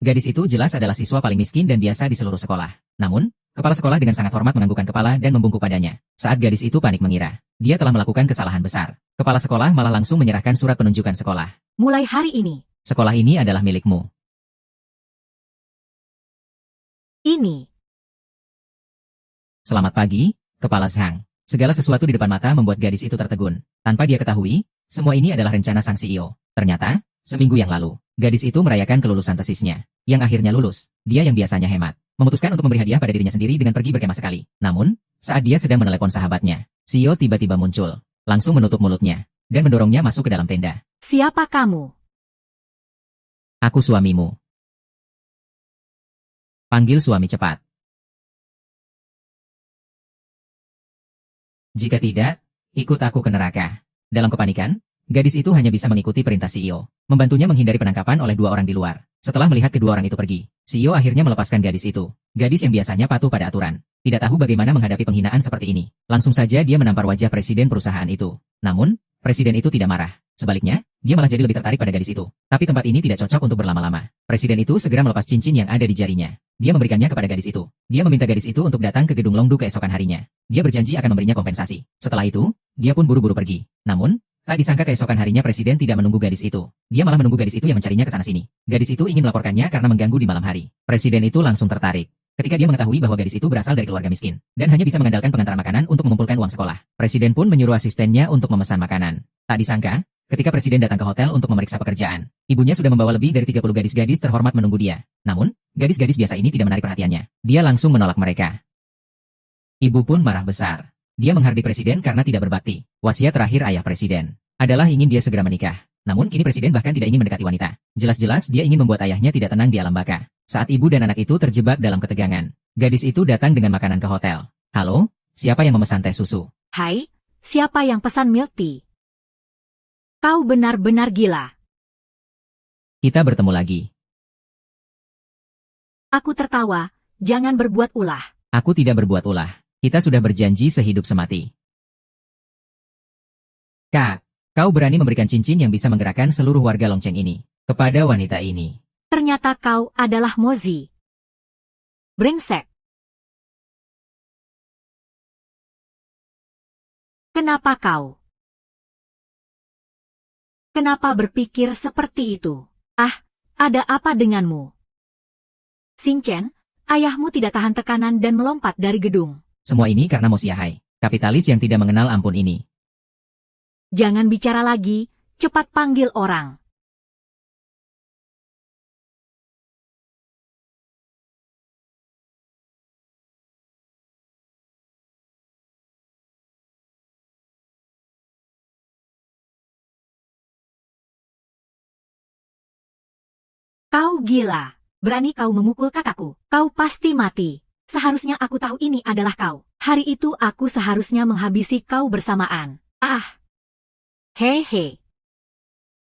Gadis itu jelas adalah siswa paling miskin dan biasa di seluruh sekolah. Namun, kepala sekolah dengan sangat hormat menganggukkan kepala dan membungkuk padanya. Saat gadis itu panik mengira, dia telah melakukan kesalahan besar. Kepala sekolah malah langsung menyerahkan surat penunjukan sekolah. Mulai hari ini, Sekolah ini adalah milikmu. ini, Selamat pagi, Kepala Zhang. Segala sesuatu di depan mata membuat gadis itu tertegun. Tanpa dia ketahui, semua ini adalah rencana sang CEO. Ternyata, seminggu yang lalu, gadis itu merayakan kelulusan tesisnya. Yang akhirnya lulus, dia yang biasanya hemat, memutuskan untuk memberi hadiah pada dirinya sendiri dengan pergi berkemah sekali. Namun, saat dia sedang menelepon sahabatnya, CEO tiba-tiba muncul, langsung menutup mulutnya, dan mendorongnya masuk ke dalam tenda. siapa kamu? Aku suamimu. Panggil suami cepat. Jika tidak, ikut aku ke neraka. Dalam kepanikan, gadis itu hanya bisa mengikuti perintah CEO, membantunya menghindari penangkapan oleh dua orang di luar. Setelah melihat kedua orang itu pergi, CEO akhirnya melepaskan gadis itu. Gadis yang biasanya patuh pada aturan, tidak tahu bagaimana menghadapi penghinaan seperti ini. Langsung saja dia menampar wajah presiden perusahaan itu. Namun, presiden itu tidak marah. Sebaliknya, dia malah jadi lebih tertarik pada gadis itu. Tapi tempat ini tidak cocok untuk berlama-lama. Presiden itu segera melepas cincin yang ada di jarinya. Dia memberikannya kepada gadis itu. Dia meminta gadis itu untuk datang ke gedung Longdu keesokan harinya. Dia berjanji akan memberinya kompensasi. Setelah itu, dia pun buru-buru pergi. Namun, tak disangka keesokan harinya presiden tidak menunggu gadis itu. Dia malah menunggu gadis itu yang mencarinya ke sana-sini. Gadis itu ingin melaporkannya karena mengganggu di malam hari. Presiden itu langsung tertarik ketika dia mengetahui bahwa gadis itu berasal dari keluarga miskin dan hanya bisa mengandalkan pengantaran makanan untuk mengumpulkan uang sekolah. Presiden pun menyuruh asistennya untuk memesan makanan. Tak disangka, ketika presiden datang ke hotel untuk memeriksa pekerjaan, ibunya sudah membawa lebih dari 30 gadis-gadis terhormat menunggu dia. Namun, gadis-gadis biasa ini tidak menarik perhatiannya. Dia langsung menolak mereka. Ibu pun marah besar. Dia menghardik presiden karena tidak berbakti. Wasiat terakhir ayah presiden adalah ingin dia segera menikah. Namun kini presiden bahkan tidak ingin mendekati wanita. Jelas-jelas dia ingin membuat ayahnya tidak tenang di alam baka. Saat ibu dan anak itu terjebak dalam ketegangan, gadis itu datang dengan makanan ke hotel. Halo, siapa yang memesan teh susu? Hai, siapa yang pesan milk tea? Kau benar-benar gila. Kita bertemu lagi. Aku tertawa, jangan berbuat ulah. Aku tidak berbuat ulah. Kita sudah berjanji sehidup semati. Kak, kau berani memberikan cincin yang bisa menggerakkan seluruh warga lonceng ini kepada wanita ini. Ternyata kau adalah Mozi. Brengsek. Kenapa kau? Kenapa berpikir seperti itu? Ah, ada apa denganmu? Xingchen, ayahmu tidak tahan tekanan dan melompat dari gedung. Semua ini karena Mosiahai, kapitalis yang tidak mengenal ampun ini. Jangan bicara lagi, cepat panggil orang. Kau gila. Berani kau memukul kakakku. Kau pasti mati. Seharusnya aku tahu ini adalah kau. Hari itu aku seharusnya menghabisi kau bersamaan. Ah. Hehe.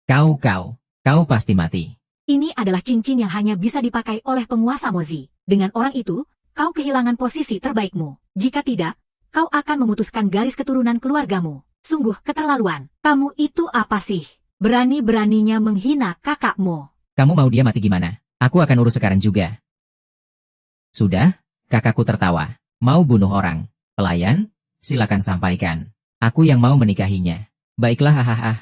Kau pasti mati. Ini adalah cincin yang hanya bisa dipakai oleh penguasa Mozi. Dengan orang itu, kau kehilangan posisi terbaikmu. Jika tidak, kau akan memutuskan garis keturunan keluargamu. Sungguh keterlaluan. Kamu itu apa sih? Berani-beraninya menghina kakakmu. Kamu mau dia mati gimana? Aku akan urus sekarang juga. Sudah, kakakku tertawa. Mau bunuh orang. Pelayan, silakan sampaikan. Aku yang mau menikahinya. Baiklah hahaha.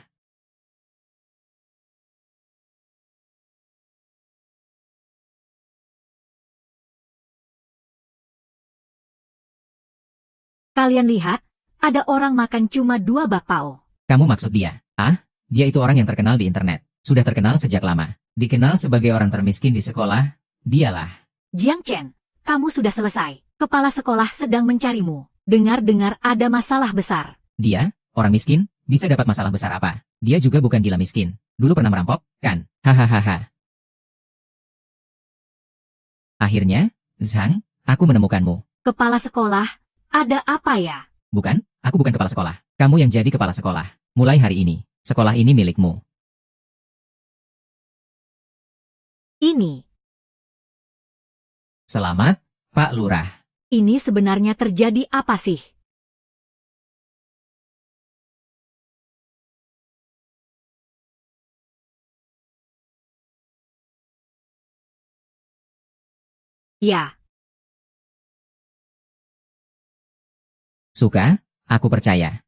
Kalian lihat, ada orang makan cuma 2 bakpao. Kamu maksud dia? Ah, dia itu orang yang terkenal di internet. Sudah terkenal sejak lama. Dikenal sebagai orang termiskin di sekolah. Dialah. Jiang Chen, kamu sudah selesai. Kepala sekolah sedang mencarimu. Dengar-dengar ada masalah besar. Dia, orang miskin, bisa dapat masalah besar apa? Dia juga bukan gila miskin. Dulu pernah merampok, kan? Hahaha. Akhirnya, Zhang, aku menemukanmu. Kepala sekolah, ada apa ya? Bukan, aku bukan kepala sekolah. Kamu yang jadi kepala sekolah. Mulai hari ini, sekolah ini milikmu. Ini. Selamat, Pak Lurah. Ini sebenarnya terjadi apa sih? Ya, Suka? Aku percaya.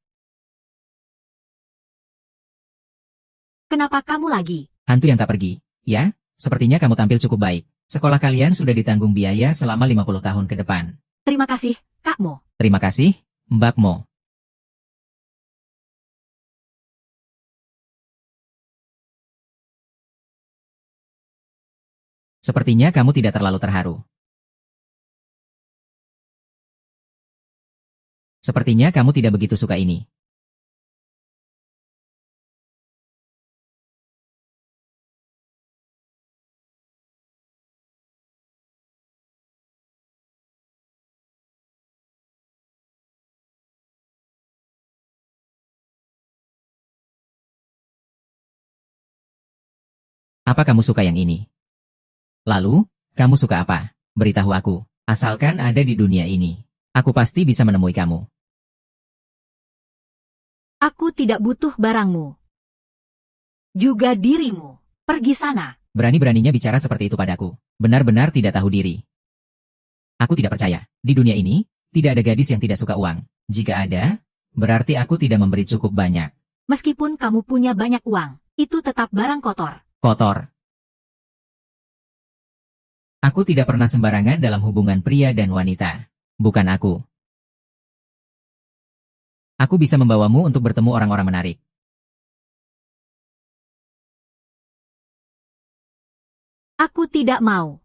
kenapa kamu lagi? Hantu yang tak pergi. Ya, sepertinya kamu tampil cukup baik. Sekolah kalian sudah ditanggung biaya selama 50 tahun ke depan. Terima kasih, Kak Mo. Terima kasih, Mbak Mo. Sepertinya kamu tidak terlalu terharu. Sepertinya kamu tidak begitu suka ini. Apa kamu suka yang ini? Lalu, kamu suka apa? Beritahu aku. Asalkan ada di dunia ini. Aku pasti bisa menemui kamu. Aku tidak butuh barangmu. Juga dirimu. Pergi sana. Berani-beraninya bicara seperti itu padaku. Benar-benar tidak tahu diri. Aku tidak percaya. Di dunia ini, tidak ada gadis yang tidak suka uang. Jika ada, berarti aku tidak memberi cukup banyak. Meskipun kamu punya banyak uang, itu tetap barang kotor. Kotor. Aku tidak pernah sembarangan dalam hubungan pria dan wanita. Bukan aku. Aku bisa membawamu untuk bertemu orang-orang menarik. Aku tidak mau.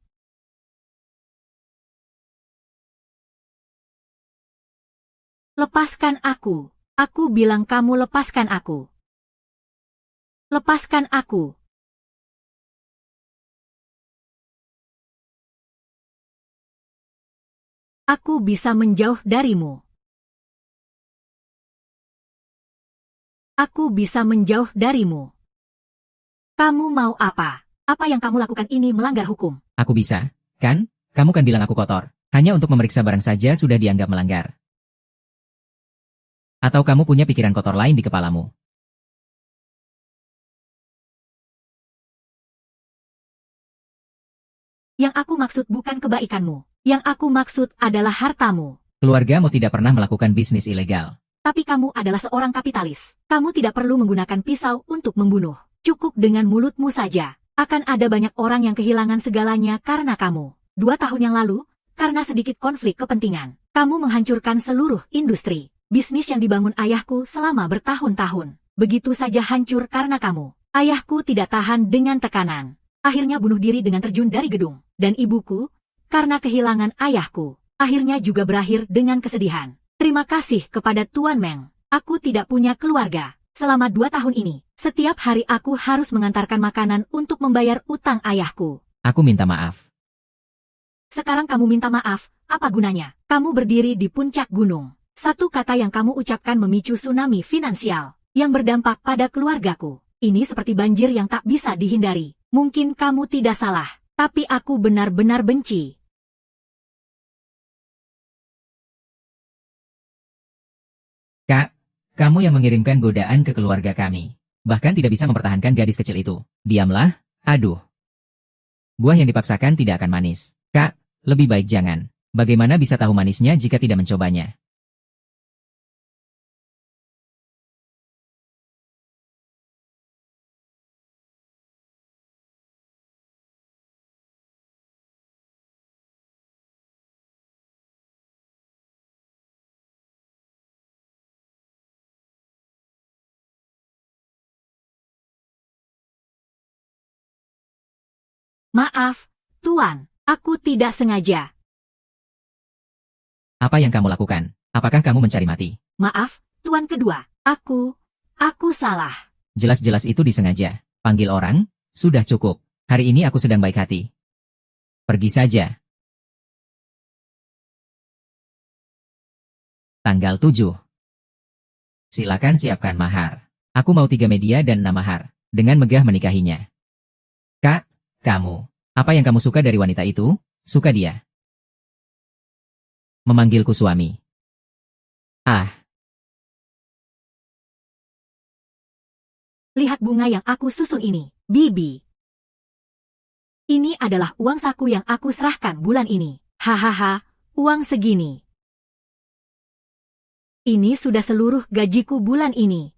Lepaskan aku. Aku bilang kamu lepaskan aku. Lepaskan aku. Aku bisa menjauh darimu. Aku bisa menjauh darimu. Kamu mau apa? Apa yang kamu lakukan ini melanggar hukum. Aku bisa, kan? Kamu kan bilang aku kotor. Hanya untuk memeriksa barang saja sudah dianggap melanggar. Atau kamu punya pikiran kotor lain di kepalamu? Yang aku maksud bukan kebaikanmu. Yang aku maksud adalah hartamu. Keluargamu tidak pernah melakukan bisnis ilegal. Tapi kamu adalah seorang kapitalis. Kamu tidak perlu menggunakan pisau untuk membunuh. Cukup dengan mulutmu saja. Akan ada banyak orang yang kehilangan segalanya karena kamu. 2 tahun yang lalu, karena sedikit konflik kepentingan, kamu menghancurkan seluruh industri. Bisnis yang dibangun ayahku selama bertahun-tahun. Begitu saja hancur karena kamu. Ayahku tidak tahan dengan tekanan. Akhirnya bunuh diri dengan terjun dari gedung. Dan ibuku, karena kehilangan ayahku, akhirnya juga berakhir dengan kesedihan. Terima kasih kepada Tuan Meng. Aku tidak punya keluarga. Selama 2 tahun ini, setiap hari aku harus mengantarkan makanan untuk membayar utang ayahku. Aku minta maaf. Sekarang kamu minta maaf, apa gunanya? Kamu berdiri di puncak gunung. Satu kata yang kamu ucapkan memicu tsunami finansial yang berdampak pada keluargaku. Ini seperti banjir yang tak bisa dihindari. Mungkin kamu tidak salah, tapi aku benar-benar benci. Kak, kamu yang mengirimkan godaan ke keluarga kami. Bahkan tidak bisa mempertahankan gadis kecil itu. Diamlah, aduh. Buah yang dipaksakan tidak akan manis. Kak, lebih baik jangan. Bagaimana bisa tahu manisnya jika tidak mencobanya? Maaf, Tuan, aku tidak sengaja. Apa yang kamu lakukan? Apakah kamu mencari mati? Maaf, Tuan kedua, aku salah. Jelas-jelas itu disengaja. Panggil orang, sudah cukup. Hari ini aku sedang baik hati. Pergi saja. Tanggal 7. Silakan siapkan mahar. Aku mau 3 media dan 6 mahar. Dengan megah menikahinya. Kak, kamu. Apa yang kamu suka dari wanita itu? Suka dia. Memanggilku suami. Ah, Lihat bunga yang aku susun ini, Bibi. Ini adalah uang saku yang aku serahkan bulan ini. Hahaha, uang segini. Ini sudah seluruh gajiku bulan ini.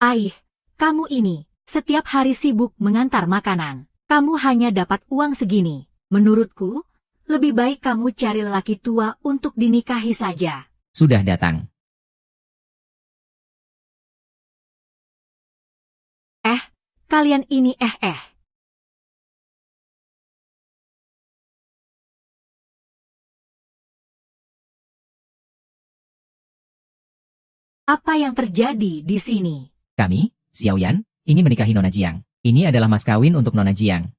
Aih, kamu ini, setiap hari sibuk mengantar makanan. Kamu hanya dapat uang segini. Menurutku, lebih baik kamu cari lelaki tua untuk dinikahi saja. Sudah datang. Kalian ini Apa yang terjadi di sini? Kami, Xiaoyan, ingin menikahi Nona Jiang. Ini adalah mas kawin untuk Nona Jiang.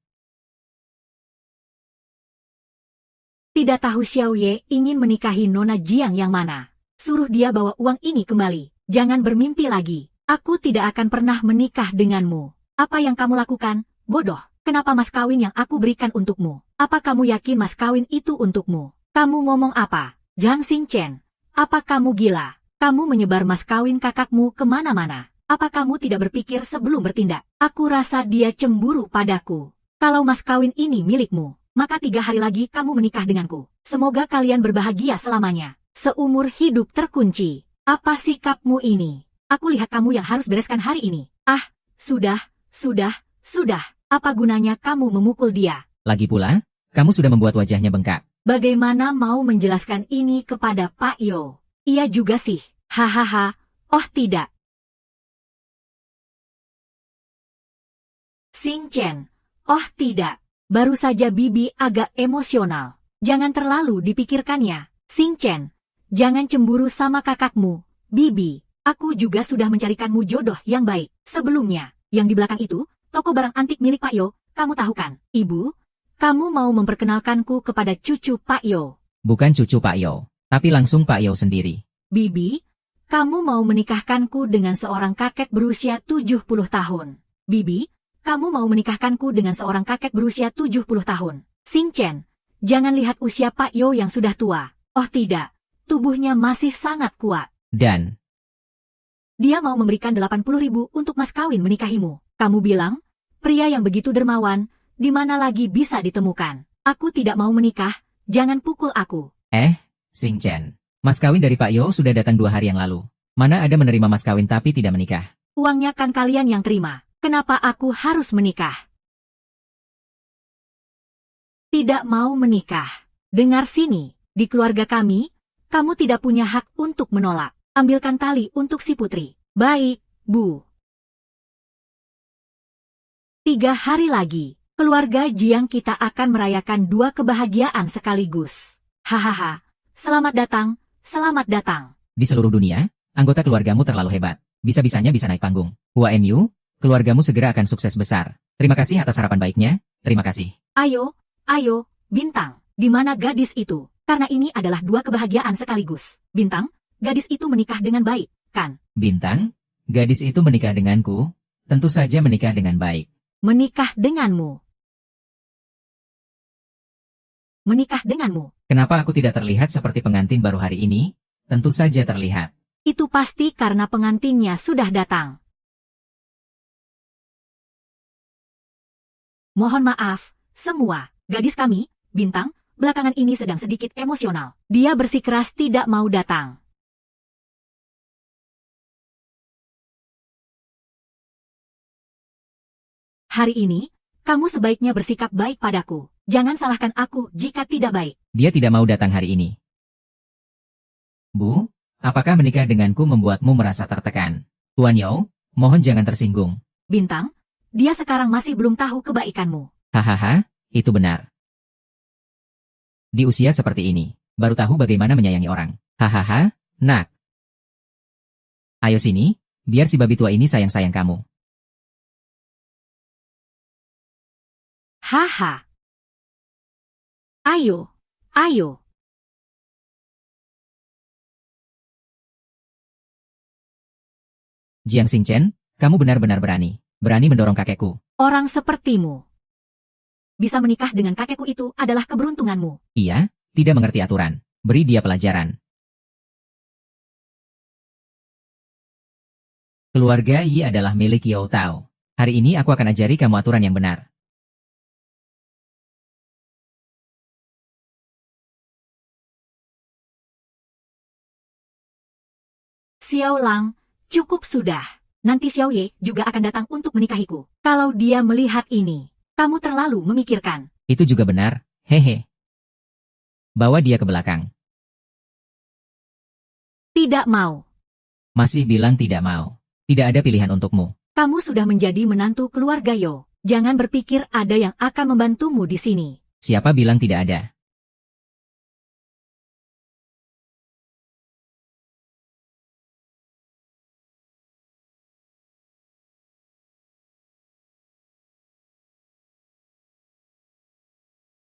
Tidak tahu Xiao Ye ingin menikahi Nona Jiang yang mana. Suruh dia bawa uang ini kembali. Jangan bermimpi lagi. Aku tidak akan pernah menikah denganmu. Apa yang kamu lakukan? Bodoh. Kenapa mas kawin yang aku berikan untukmu? Apa kamu yakin mas kawin itu untukmu? Kamu ngomong apa? Jiang Xingchen, apa kamu gila? Kamu menyebar mas kawin kakakmu kemana-mana. Apa kamu tidak berpikir sebelum bertindak? Aku rasa dia cemburu padaku. Kalau mas kawin ini milikmu, maka 3 hari lagi kamu menikah denganku. Semoga kalian berbahagia selamanya. Seumur hidup terkunci. Apa sikapmu ini? Aku lihat kamu yang harus bereskan hari ini. Sudah. Apa gunanya kamu memukul dia? Lagi pula, kamu sudah membuat wajahnya bengkak. Bagaimana mau menjelaskan ini kepada Pak Yo? Iya juga sih. Hahaha. Oh tidak. Xingchen. Oh tidak. Baru saja Bibi agak emosional. Jangan terlalu dipikirkannya. Xingchen, jangan cemburu sama kakakmu. Bibi, aku juga sudah mencarikanmu jodoh yang baik. Sebelumnya, yang di belakang itu, toko barang antik milik Pak Yo. Kamu tahu kan? Ibu, kamu mau memperkenalkanku kepada cucu Pak Yo. Bukan cucu Pak Yo, tapi langsung Pak Yo sendiri. Bibi, kamu mau menikahkanku dengan seorang kakek berusia 70 tahun. Bibi, kamu mau menikahkanku dengan seorang kakek berusia 70 tahun. Xingchen, jangan lihat usia Pak Yo yang sudah tua. Oh tidak, tubuhnya masih sangat kuat. Dan dia mau memberikan 80.000 untuk mas kawin menikahimu. Kamu bilang, pria yang begitu dermawan, di mana lagi bisa ditemukan? Aku tidak mau menikah, jangan pukul aku. Xingchen, mas kawin dari Pak Yo sudah datang 2 hari yang lalu. Mana ada menerima mas kawin tapi tidak menikah? Uangnya kan kalian yang terima. Kenapa aku harus menikah? Tidak mau menikah. Dengar sini, di keluarga kami, kamu tidak punya hak untuk menolak. Ambilkan tali untuk si putri. Baik, Bu. 3 hari lagi, keluarga Jiang kita akan merayakan 2 kebahagiaan sekaligus. Hahaha, selamat datang, selamat datang. Di seluruh dunia, anggota keluargamu terlalu hebat. Bisa-bisanya bisa naik panggung. WMU, keluargamu segera akan sukses besar. Terima kasih atas harapan baiknya, terima kasih. Ayo, Bintang, di mana gadis itu? Karena ini adalah 2 kebahagiaan sekaligus. Bintang, gadis itu menikah dengan baik, kan? Bintang, gadis itu menikah denganku, tentu saja menikah dengan baik. Menikah denganmu. Menikah denganmu. Kenapa aku tidak terlihat seperti pengantin baru hari ini? Tentu saja terlihat. Itu pasti karena pengantinnya sudah datang. Mohon maaf, semua. Gadis kami, Bintang, belakangan ini sedang sedikit emosional. Dia bersikeras tidak mau datang. Hari ini, kamu sebaiknya bersikap baik padaku. Jangan salahkan aku jika tidak baik. Dia tidak mau datang hari ini. Bu, apakah menikah denganku membuatmu merasa tertekan? Tuan Yo, mohon jangan tersinggung. Bintang, dia sekarang masih belum tahu kebaikanmu. Hahaha, itu benar. Di usia seperti ini, baru tahu bagaimana menyayangi orang. Hahaha, nak. Ayo sini, biar si babi tua ini sayang-sayang kamu. Haha. Ayo. Jiang Xingchen, kamu benar-benar berani. Berani mendorong kakekku. Orang sepertimu. Bisa menikah dengan kakekku itu adalah keberuntunganmu. Iya, tidak mengerti aturan. Beri dia pelajaran. Keluarga Yi adalah milik Yao Tao. Hari ini aku akan ajari kamu aturan yang benar. Xiao Lang, cukup sudah. Nanti Xiao Ye juga akan datang untuk menikahiku. Kalau dia melihat ini, kamu terlalu memikirkan. Itu juga benar, hehe. Bawa dia ke belakang. Tidak mau. Masih bilang tidak mau. Tidak ada pilihan untukmu. Kamu sudah menjadi menantu keluarga Yo. Jangan berpikir ada yang akan membantumu di sini. Siapa bilang tidak ada?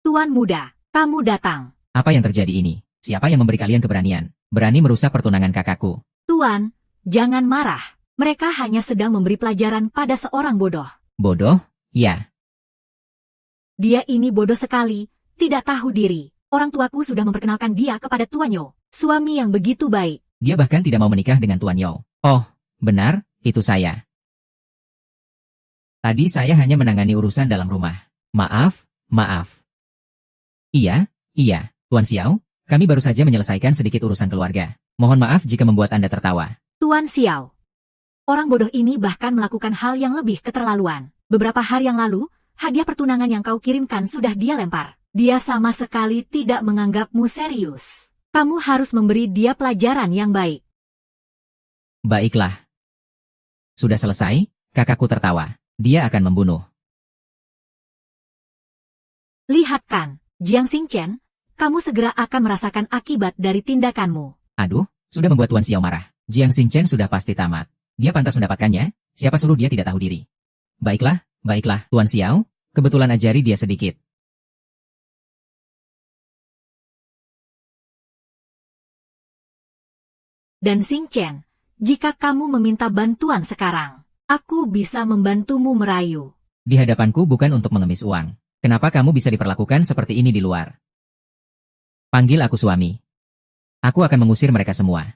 Tuan muda, kamu datang. Apa yang terjadi ini? Siapa yang memberi kalian keberanian? Berani merusak pertunangan kakakku. Tuan, jangan marah. Mereka hanya sedang memberi pelajaran pada seorang bodoh. Bodoh? Ya. Dia ini bodoh sekali, tidak tahu diri. Orang tuaku sudah memperkenalkan dia kepada Tuan Yo, suami yang begitu baik. Dia bahkan tidak mau menikah dengan Tuan Yo. Oh, benar, itu saya. Tadi saya hanya menangani urusan dalam rumah. Maaf, maaf. Iya, Tuan Xiao, kami baru saja menyelesaikan sedikit urusan keluarga. Mohon maaf jika membuat Anda tertawa. Tuan Xiao. Orang bodoh ini bahkan melakukan hal yang lebih keterlaluan. Beberapa hari yang lalu, hadiah pertunangan yang kau kirimkan sudah dia lempar. Dia sama sekali tidak menganggapmu serius. Kamu harus memberi dia pelajaran yang baik. Baiklah. Sudah selesai, kakakku tertawa. Dia akan membunuh. Lihat kan, Jiang Xingchen, kamu segera akan merasakan akibat dari tindakanmu. Aduh, sudah membuat Tuan Xiao marah. Jiang Xingchen sudah pasti tamat. Dia pantas mendapatkannya, siapa suruh dia tidak tahu diri. Baiklah, Tuan Xiao, kebetulan ajari dia sedikit. Dan Xingchen, jika kamu meminta bantuan sekarang, aku bisa membantumu merayu. Di hadapanku bukan untuk mengemis uang. Kenapa kamu bisa diperlakukan seperti ini di luar? Panggil aku suami. Aku akan mengusir mereka semua.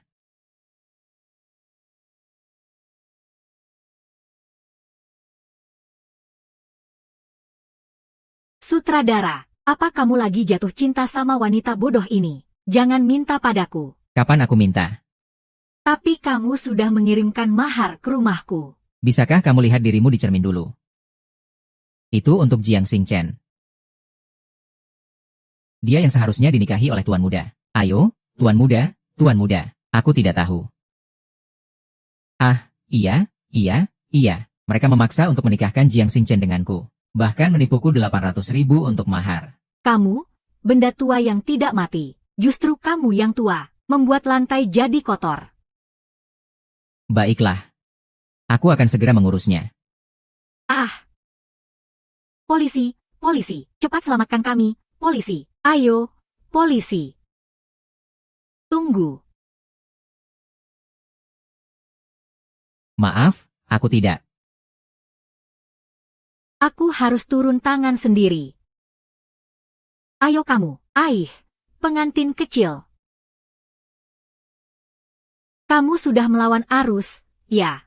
Sutradara, apa kamu lagi jatuh cinta sama wanita bodoh ini? Jangan minta padaku. Kapan aku minta? Tapi kamu sudah mengirimkan mahar ke rumahku. Bisakah kamu lihat dirimu di cermin dulu? Itu untuk Jiang Xingchen. Dia yang seharusnya dinikahi oleh Tuan Muda. Ayo, Tuan Muda, aku tidak tahu. Ah, iya. Mereka memaksa untuk menikahkan Jiang Xingchen denganku. Bahkan menipuku 800.000 untuk mahar. Kamu, benda tua yang tidak mati. Justru kamu yang tua, membuat lantai jadi kotor. Baiklah. Aku akan segera mengurusnya. Ah! Polisi, cepat selamatkan kami, polisi. Ayo, polisi. Tunggu. Maaf, aku tidak. Aku harus turun tangan sendiri. Ayo kamu, pengantin kecil. Kamu sudah melawan arus, ya?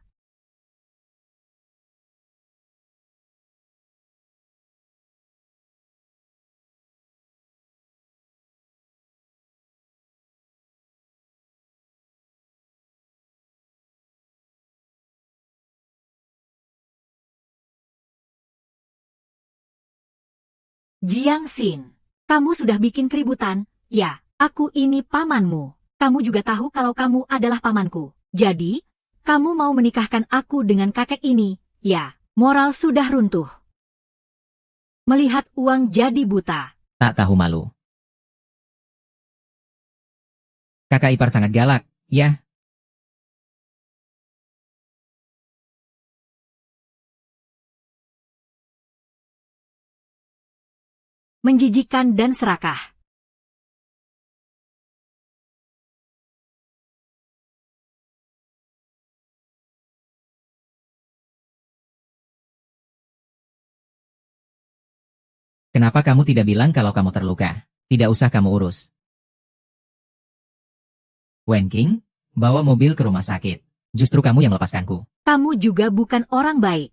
Jiang Xin, kamu sudah bikin keributan, ya? Aku ini pamanmu. Kamu juga tahu kalau kamu adalah pamanku. Jadi, kamu mau menikahkan aku dengan kakek ini, ya? Moral sudah runtuh. Melihat uang jadi buta. Tak tahu malu. Kakak ipar sangat galak, ya? Menjijikan dan serakah. Kenapa kamu tidak bilang kalau kamu terluka? Tidak usah kamu urus. Wen Qing, bawa mobil ke rumah sakit. Justru kamu yang melepaskanku. Kamu juga bukan orang baik.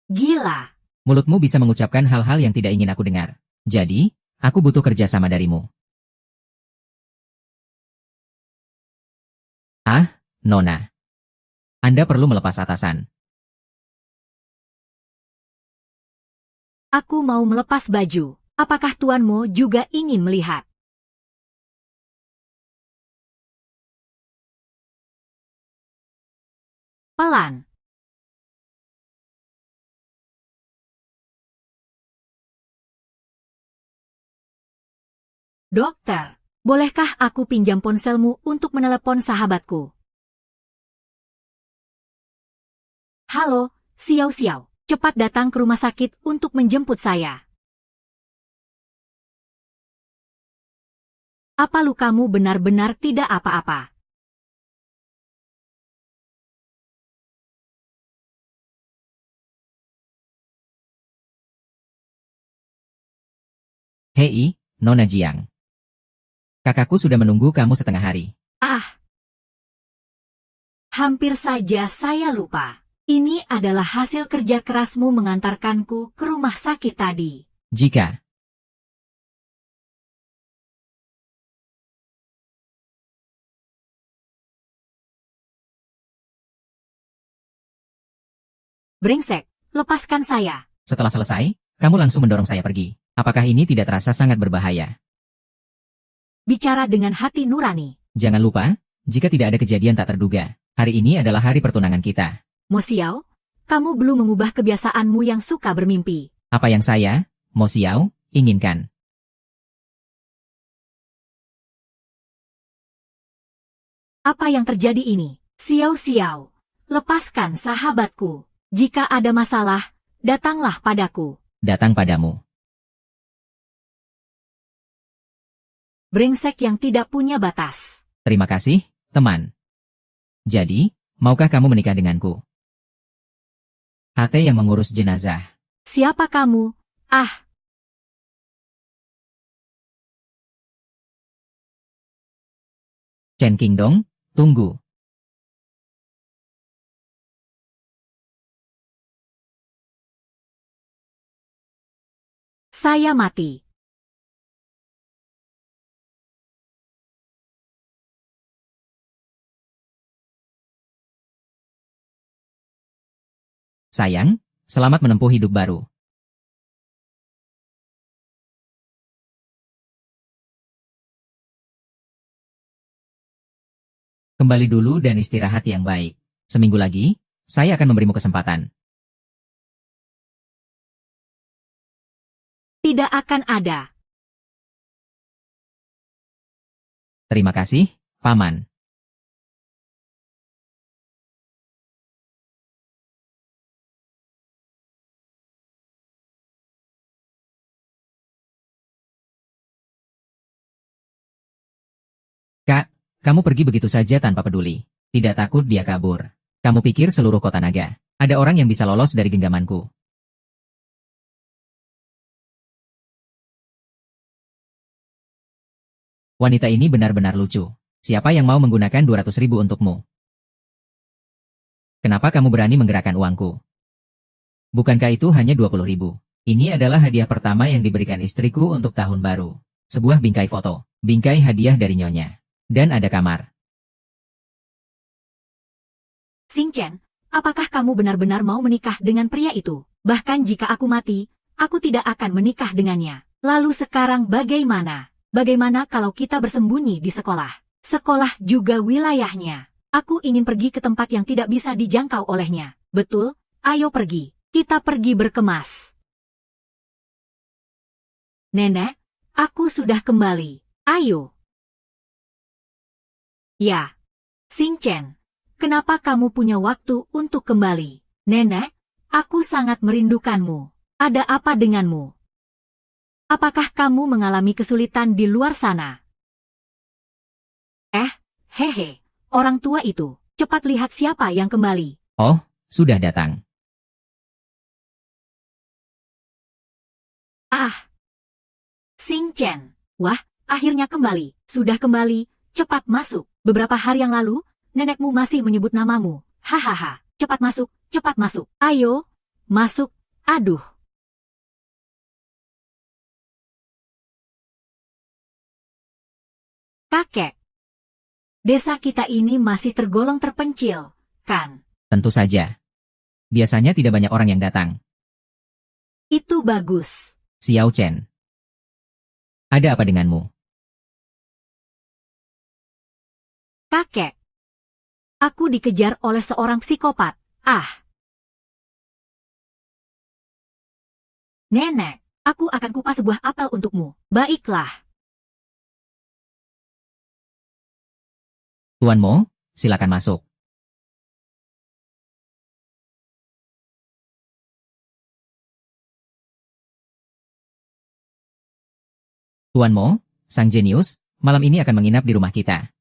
Gila. Mulutmu bisa mengucapkan hal-hal yang tidak ingin aku dengar. Jadi, aku butuh kerjasama darimu. Ah, Nona. Anda perlu melepas atasan. Aku mau melepas baju. Apakah tuanmu juga ingin melihat? Pelan. Dokter, bolehkah aku pinjam ponselmu untuk menelepon sahabatku? Halo, Xiao Xiao. Cepat datang ke rumah sakit untuk menjemput saya. Apa lukamu benar-benar tidak apa-apa? Hei, Nona Jiang. Kakakku sudah menunggu kamu setengah hari. Ah, hampir saja saya lupa. Ini adalah hasil kerja kerasmu mengantarkanku ke rumah sakit tadi. Jika Brengsek, lepaskan saya. setelah selesai, kamu langsung mendorong saya pergi. Apakah ini tidak terasa sangat berbahaya? Bicara dengan hati nurani. Jangan lupa, jika tidak ada kejadian tak terduga, hari ini adalah hari pertunangan kita. Mo Xiao, kamu belum mengubah kebiasaanmu yang suka bermimpi. Apa yang saya, Mo Xiao, inginkan. Apa yang terjadi ini? Xiao Xiao, lepaskan sahabatku. Jika ada masalah, datanglah padaku. Datang padamu. Brengsek yang tidak punya batas. Terima kasih, teman. Jadi, maukah kamu menikah denganku? HT yang mengurus jenazah. Siapa kamu? Ah, Chen Qingdong, tunggu. saya mati. Sayang, selamat menempuh hidup baru. Kembali dulu dan istirahat yang baik. Seminggu lagi, saya akan memberimu kesempatan. Tidak akan ada. Terima kasih, Paman. Kak, kamu pergi begitu saja tanpa peduli. Tidak takut dia kabur. Kamu pikir seluruh kota naga, ada orang yang bisa lolos dari genggamanku. Wanita ini benar-benar lucu. Siapa yang mau menggunakan 200.000 untukmu? Kenapa kamu berani menggerakkan uangku? Bukankah itu hanya 20.000? Ini adalah hadiah pertama yang diberikan istriku untuk tahun baru. Sebuah bingkai foto, bingkai hadiah dari nyonya. Dan ada kamar. Xing Chen, apakah kamu benar-benar mau menikah dengan pria itu? Bahkan jika aku mati, aku tidak akan menikah dengannya. Lalu sekarang bagaimana? Bagaimana kalau kita bersembunyi di sekolah? Sekolah juga wilayahnya. Aku ingin pergi ke tempat yang tidak bisa dijangkau olehnya. Betul? Ayo pergi. Kita pergi berkemas. Nenek, aku sudah kembali. Ayo. Ya. Xing Chen, kenapa kamu punya waktu untuk kembali? Nenek, aku sangat merindukanmu. Ada apa denganmu? Apakah kamu mengalami kesulitan di luar sana? Hehe, orang tua itu. Cepat lihat siapa yang kembali. Oh, sudah datang. Ah. Xing Chen. Wah, akhirnya kembali. Sudah kembali, cepat masuk. Beberapa hari yang lalu, nenekmu masih menyebut namamu. Hahaha, cepat masuk, cepat masuk. Ayo, masuk. Aduh, Kakek, desa kita ini masih tergolong terpencil, kan? Tentu saja. Biasanya tidak banyak orang yang datang. Itu bagus. Xiao Chen. Ada apa denganmu? Kakek, aku dikejar oleh seorang psikopat. Nenek, aku akan kupas sebuah apel untukmu. Baiklah. Tuan Mo, silakan masuk. Tuan Mo, sang jenius, malam ini akan menginap di rumah kita.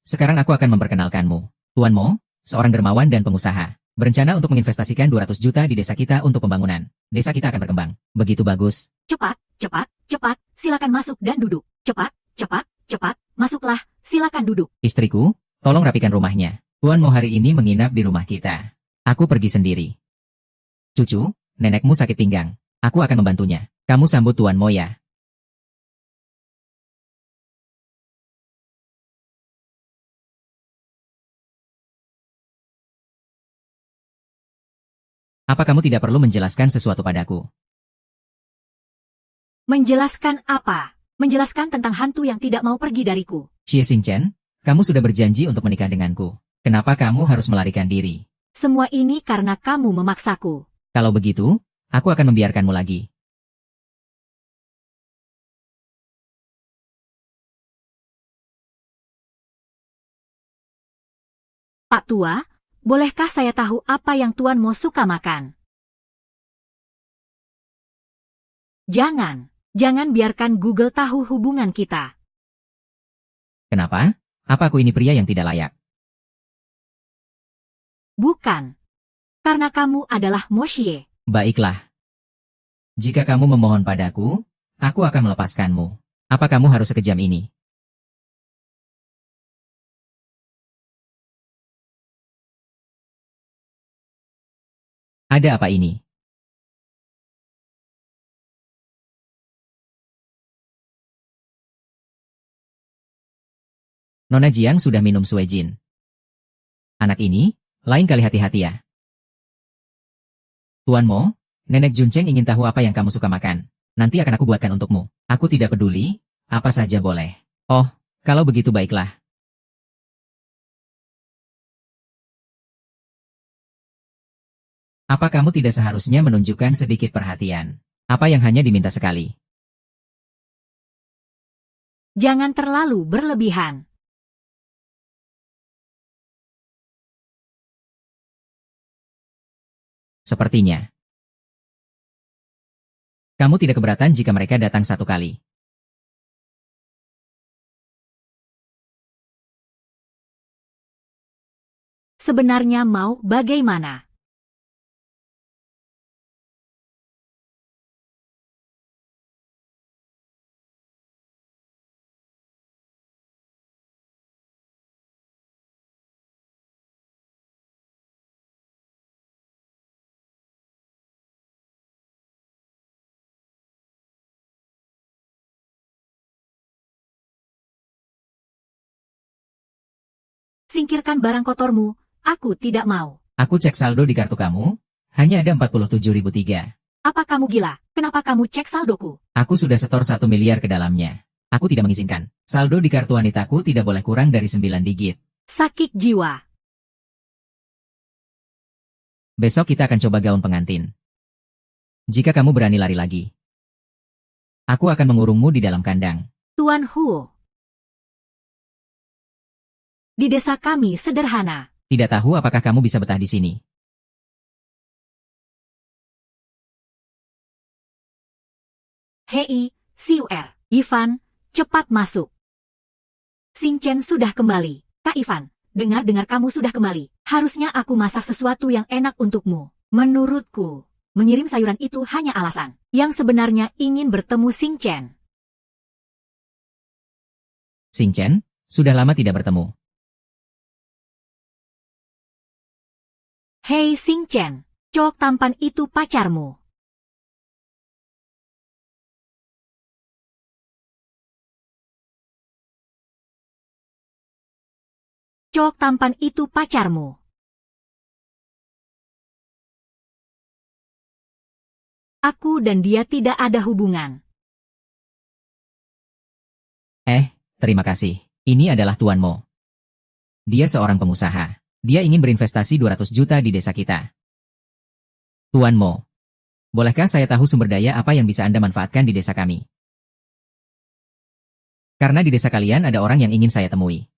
Sekarang aku akan memperkenalkanmu. Tuan Mo, seorang dermawan dan pengusaha, berencana untuk menginvestasikan 200 juta di desa kita untuk pembangunan. Desa kita akan berkembang. Begitu bagus. Cepat, cepat, cepat, silakan masuk dan duduk. Cepat, cepat, cepat, masuklah, silakan duduk. Istriku, tolong rapikan rumahnya. Tuan Mo hari ini menginap di rumah kita. Aku pergi sendiri. Cucu, nenekmu sakit pinggang. Aku akan membantunya. Kamu sambut Tuan Mo ya. Apa kamu tidak perlu menjelaskan sesuatu padaku? Menjelaskan apa? Menjelaskan tentang hantu yang tidak mau pergi dariku. Xie Xingchen, kamu sudah berjanji untuk menikah denganku. Kenapa kamu harus melarikan diri? Semua ini karena kamu memaksaku. Kalau begitu, aku akan membiarkanmu lagi. Pak Tua, bolehkah saya tahu apa yang Tuan Mo suka makan? Jangan biarkan Google tahu hubungan kita. Kenapa? Apa aku ini pria yang tidak layak? Bukan. Karena kamu adalah Mo Xie. Baiklah. Jika kamu memohon padaku, aku akan melepaskanmu. Apa kamu harus sekejam ini? Ada apa ini? Nona Jiang sudah minum suejin. Anak ini, lain kali hati-hati ya. Tuan Mo, Nenek Juncheng ingin tahu apa yang kamu suka makan. Nanti akan aku buatkan untukmu. Aku tidak peduli, apa saja boleh. Oh, kalau begitu baiklah. Apa kamu tidak seharusnya menunjukkan sedikit perhatian? Apa yang hanya diminta sekali? Jangan terlalu berlebihan. Sepertinya. Kamu tidak keberatan jika mereka datang satu kali. Sebenarnya mau bagaimana? Singkirkan barang kotormu, aku tidak mau. Aku cek saldo di kartu kamu, hanya ada 47.003. Apa kamu gila? Kenapa kamu cek saldoku? Aku sudah setor 1 miliar ke dalamnya. Aku tidak mengizinkan. Saldo di kartu wanitaku tidak boleh kurang dari 9 digit. Sakit jiwa. Besok kita akan coba gaun pengantin. Jika kamu berani lari lagi, aku akan mengurungmu di dalam kandang. Tuan Huo. Di desa kami sederhana. Tidak tahu apakah kamu bisa betah di sini. Hei, Siuer, Ivan, cepat masuk. Xing Chen sudah kembali. Kak Ivan, dengar-dengar kamu sudah kembali. Harusnya aku masak sesuatu yang enak untukmu. Menurutku, mengirim sayuran itu hanya alasan. Yang sebenarnya ingin bertemu Xing Chen. Xing Chen, Sudah lama tidak bertemu. Hei Xing Chen, cowok tampan itu pacarmu. Cowok tampan itu pacarmu. Aku dan dia tidak ada hubungan. Terima kasih. Ini adalah Tuan Mo. Dia seorang pengusaha. Dia ingin berinvestasi 200 juta di desa kita. Tuan Mo, bolehkah saya tahu sumber daya apa yang bisa Anda manfaatkan di desa kami? Karena di desa kalian ada orang yang ingin saya temui.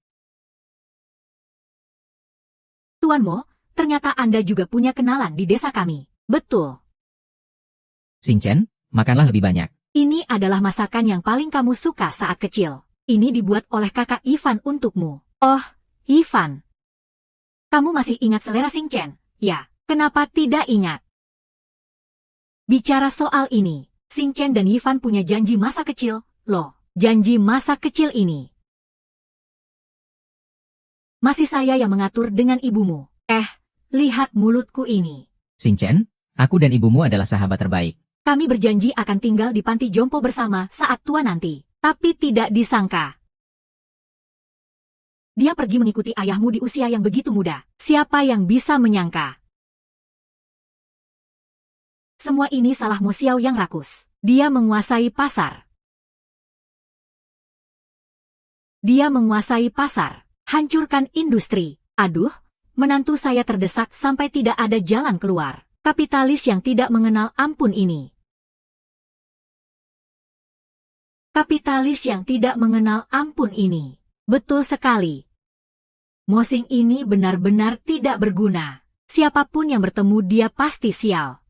Tuan Mo, ternyata Anda juga punya kenalan di desa kami. Betul. Xing Chen, makanlah lebih banyak. Ini adalah masakan yang paling kamu suka saat kecil. Ini dibuat oleh kakak Ivan untukmu. Oh, Ivan. Kamu masih ingat selera Xing Chen? Ya, kenapa tidak ingat? Bicara soal ini, Xing Chen dan Ivan punya janji masa kecil, loh. Janji masa kecil ini. Masih saya yang mengatur dengan ibumu. Lihat mulutku ini. Xing Chen, aku dan ibumu adalah sahabat terbaik. Kami berjanji akan tinggal di panti jompo bersama saat tua nanti. Tapi tidak disangka. Dia pergi mengikuti ayahmu di usia yang begitu muda. Siapa yang bisa menyangka? Semua ini salah Mo Xiao yang rakus. Dia menguasai pasar. Dia menguasai pasar. Hancurkan industri. Aduh, menantu saya terdesak sampai tidak ada jalan keluar. Kapitalis yang tidak mengenal ampun ini. Kapitalis yang tidak mengenal ampun ini. Betul sekali. Mo Xing ini benar-benar tidak berguna. Siapapun yang bertemu dia pasti sial.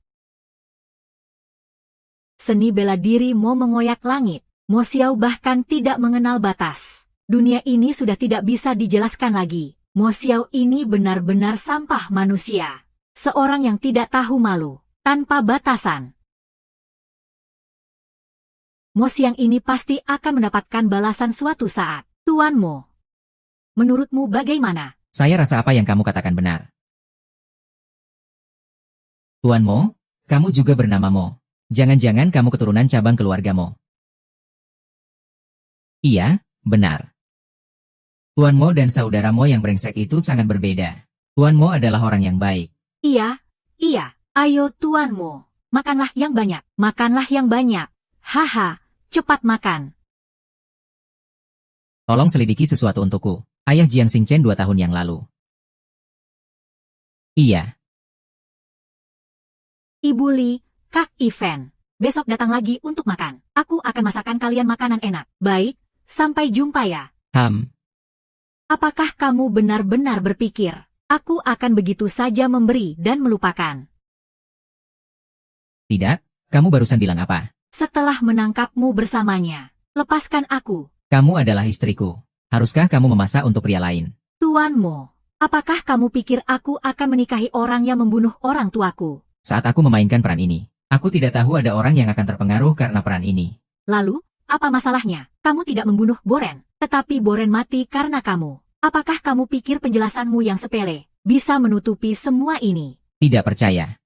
Seni bela diri Mo mengoyak langit. Mo Xiao bahkan tidak mengenal batas. Dunia ini sudah tidak bisa dijelaskan lagi. Mo Xiao ini benar-benar sampah manusia. Seorang yang tidak tahu malu. Tanpa batasan. Mo Xiang ini pasti akan mendapatkan balasan suatu saat. Tuan Mo. Menurutmu bagaimana? Saya rasa apa yang kamu katakan benar. Tuan Mo, kamu juga bernama Mo. Jangan-jangan kamu keturunan cabang keluarga Mo. Iya, benar. Tuan Mo dan saudara Mo yang brengsek itu sangat berbeda. Tuan Mo adalah orang yang baik. Iya. Ayo Tuan Mo. Makanlah yang banyak. Makanlah yang banyak. Haha. Cepat makan. Tolong selidiki sesuatu untukku. Ayah Jiang Xing Chen 2 tahun yang lalu. Iya. Ibu Li, Kak Ivan. Besok datang lagi untuk makan. Aku akan masakan kalian makanan enak. Baik, sampai jumpa ya. Apakah kamu benar-benar berpikir, aku akan begitu saja memberi dan melupakan? Tidak, kamu barusan bilang apa? Setelah menangkapmu bersamanya, lepaskan aku. Kamu adalah istriku. Haruskah kamu memasak untuk pria lain? Tuan Mo, apakah kamu pikir aku akan menikahi orang yang membunuh orang tuaku? Saat aku memainkan peran ini, aku tidak tahu ada orang yang akan terpengaruh karena peran ini. Lalu, apa masalahnya? Kamu tidak membunuh Boren, tetapi Boren mati karena kamu. Apakah kamu pikir penjelasanmu yang sepele bisa menutupi semua ini? Tidak percaya.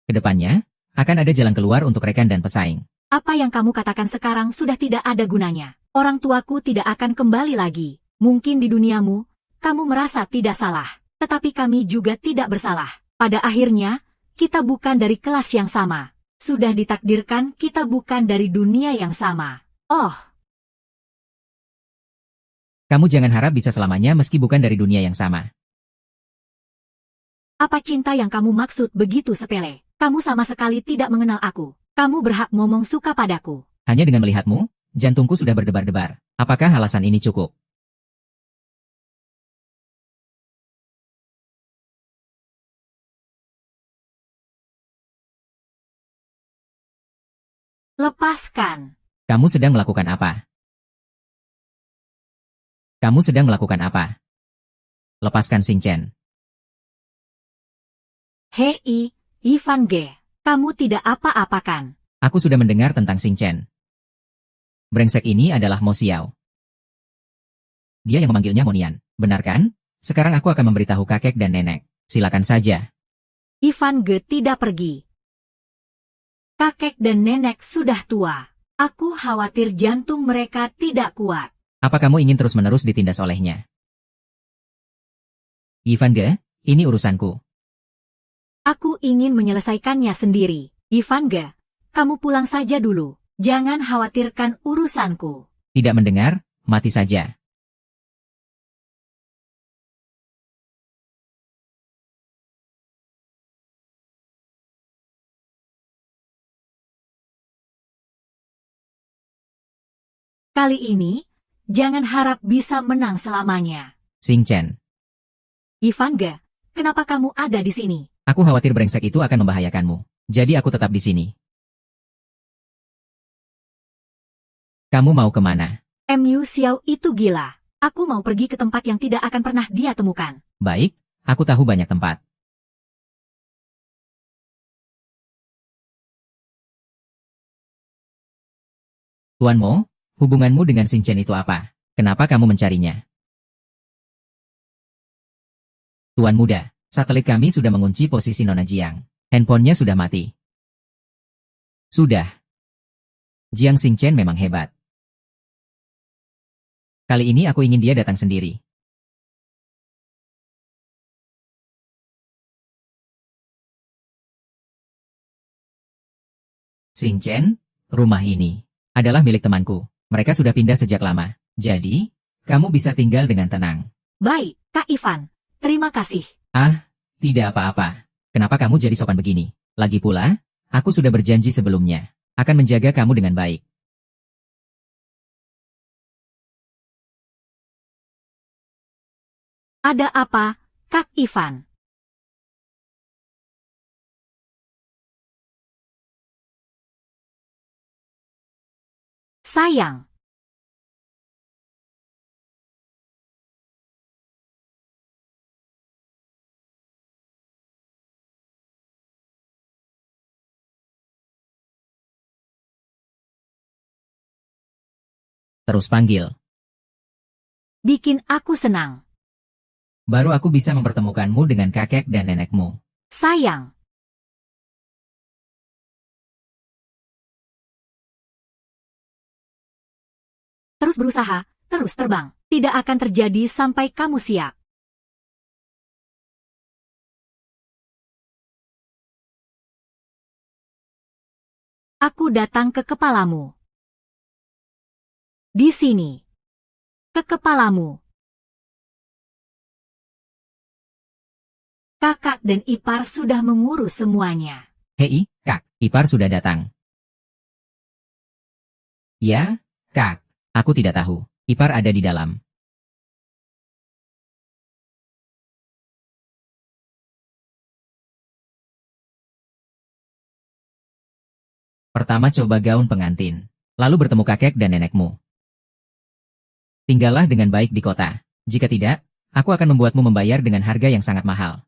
Kedepannya, akan ada jalan keluar untuk rekan dan pesaing. Apa yang kamu katakan sekarang sudah tidak ada gunanya. Orang tuaku tidak akan kembali lagi. Mungkin di duniamu, kamu merasa tidak salah. Tetapi kami juga tidak bersalah. Pada akhirnya, kita bukan dari kelas yang sama. Sudah ditakdirkan kita bukan dari dunia yang sama. Oh. Kamu jangan harap bisa selamanya meski bukan dari dunia yang sama. Apa cinta yang kamu maksud begitu sepele? Kamu sama sekali tidak mengenal aku. Kamu berhak ngomong suka padaku. Hanya dengan melihatmu, jantungku sudah berdebar-debar. Apakah alasan ini cukup? Lepaskan. Kamu sedang melakukan apa? Kamu sedang melakukan apa? Lepaskan Xing Chen. Hei, Ivan Ge. Kamu tidak apa-apakan. Aku sudah mendengar tentang Xing Chen. Brengsek ini adalah Mo Xiao. Dia yang memanggilnya Monian. Benar kan? Sekarang aku akan memberitahu kakek dan nenek. Silakan saja. Ivan Ge tidak pergi. Kakek dan nenek sudah tua. Aku khawatir jantung mereka tidak kuat. Apa kamu ingin terus-menerus ditindas olehnya? Ivan Ge, ini urusanku. Aku ingin menyelesaikannya sendiri. Ivan Ge, kamu pulang saja dulu. Jangan khawatirkan urusanku. Tidak mendengar, mati saja. Kali ini, jangan harap bisa menang selamanya. Xing Chen. Ivan Ge, kenapa kamu ada di sini? Aku khawatir brengsek itu akan membahayakanmu. Jadi aku tetap di sini. Kamu mau kemana? Mu Xiao itu gila. Aku mau pergi ke tempat yang tidak akan pernah dia temukan. Baik, aku tahu banyak tempat. Tuan Mo, hubunganmu dengan Xing Chen itu apa? Kenapa kamu mencarinya? Tuan muda, satelit kami sudah mengunci posisi Nona Jiang. Handphonenya sudah mati. Sudah. Jiang Xing Chen memang hebat. Kali ini aku ingin dia datang sendiri. Xing Chen, rumah ini adalah milik temanku. Mereka sudah pindah sejak lama. Jadi, kamu bisa tinggal dengan tenang. Baik, Kak Ivan. Terima kasih. Ah, tidak apa-apa. Kenapa kamu jadi sopan begini? Lagi pula, aku sudah berjanji sebelumnya. Akan menjaga kamu dengan baik. Ada apa, Kak Ivan? Sayang. Terus panggil. Bikin aku senang. Baru aku bisa mempertemukanmu dengan kakek dan nenekmu. Sayang. Terus berusaha, terus terbang. Tidak akan terjadi sampai kamu siap. Aku datang ke kepalamu. Di sini. Ke kepalamu. Kakak dan ipar sudah mengurus semuanya. Hei, Kak, ipar sudah datang. Ya, Kak, aku tidak tahu. Ipar ada di dalam. Pertama coba gaun pengantin. Lalu bertemu kakek dan nenekmu. Tinggallah dengan baik di kota. Jika tidak, aku akan membuatmu membayar dengan harga yang sangat mahal.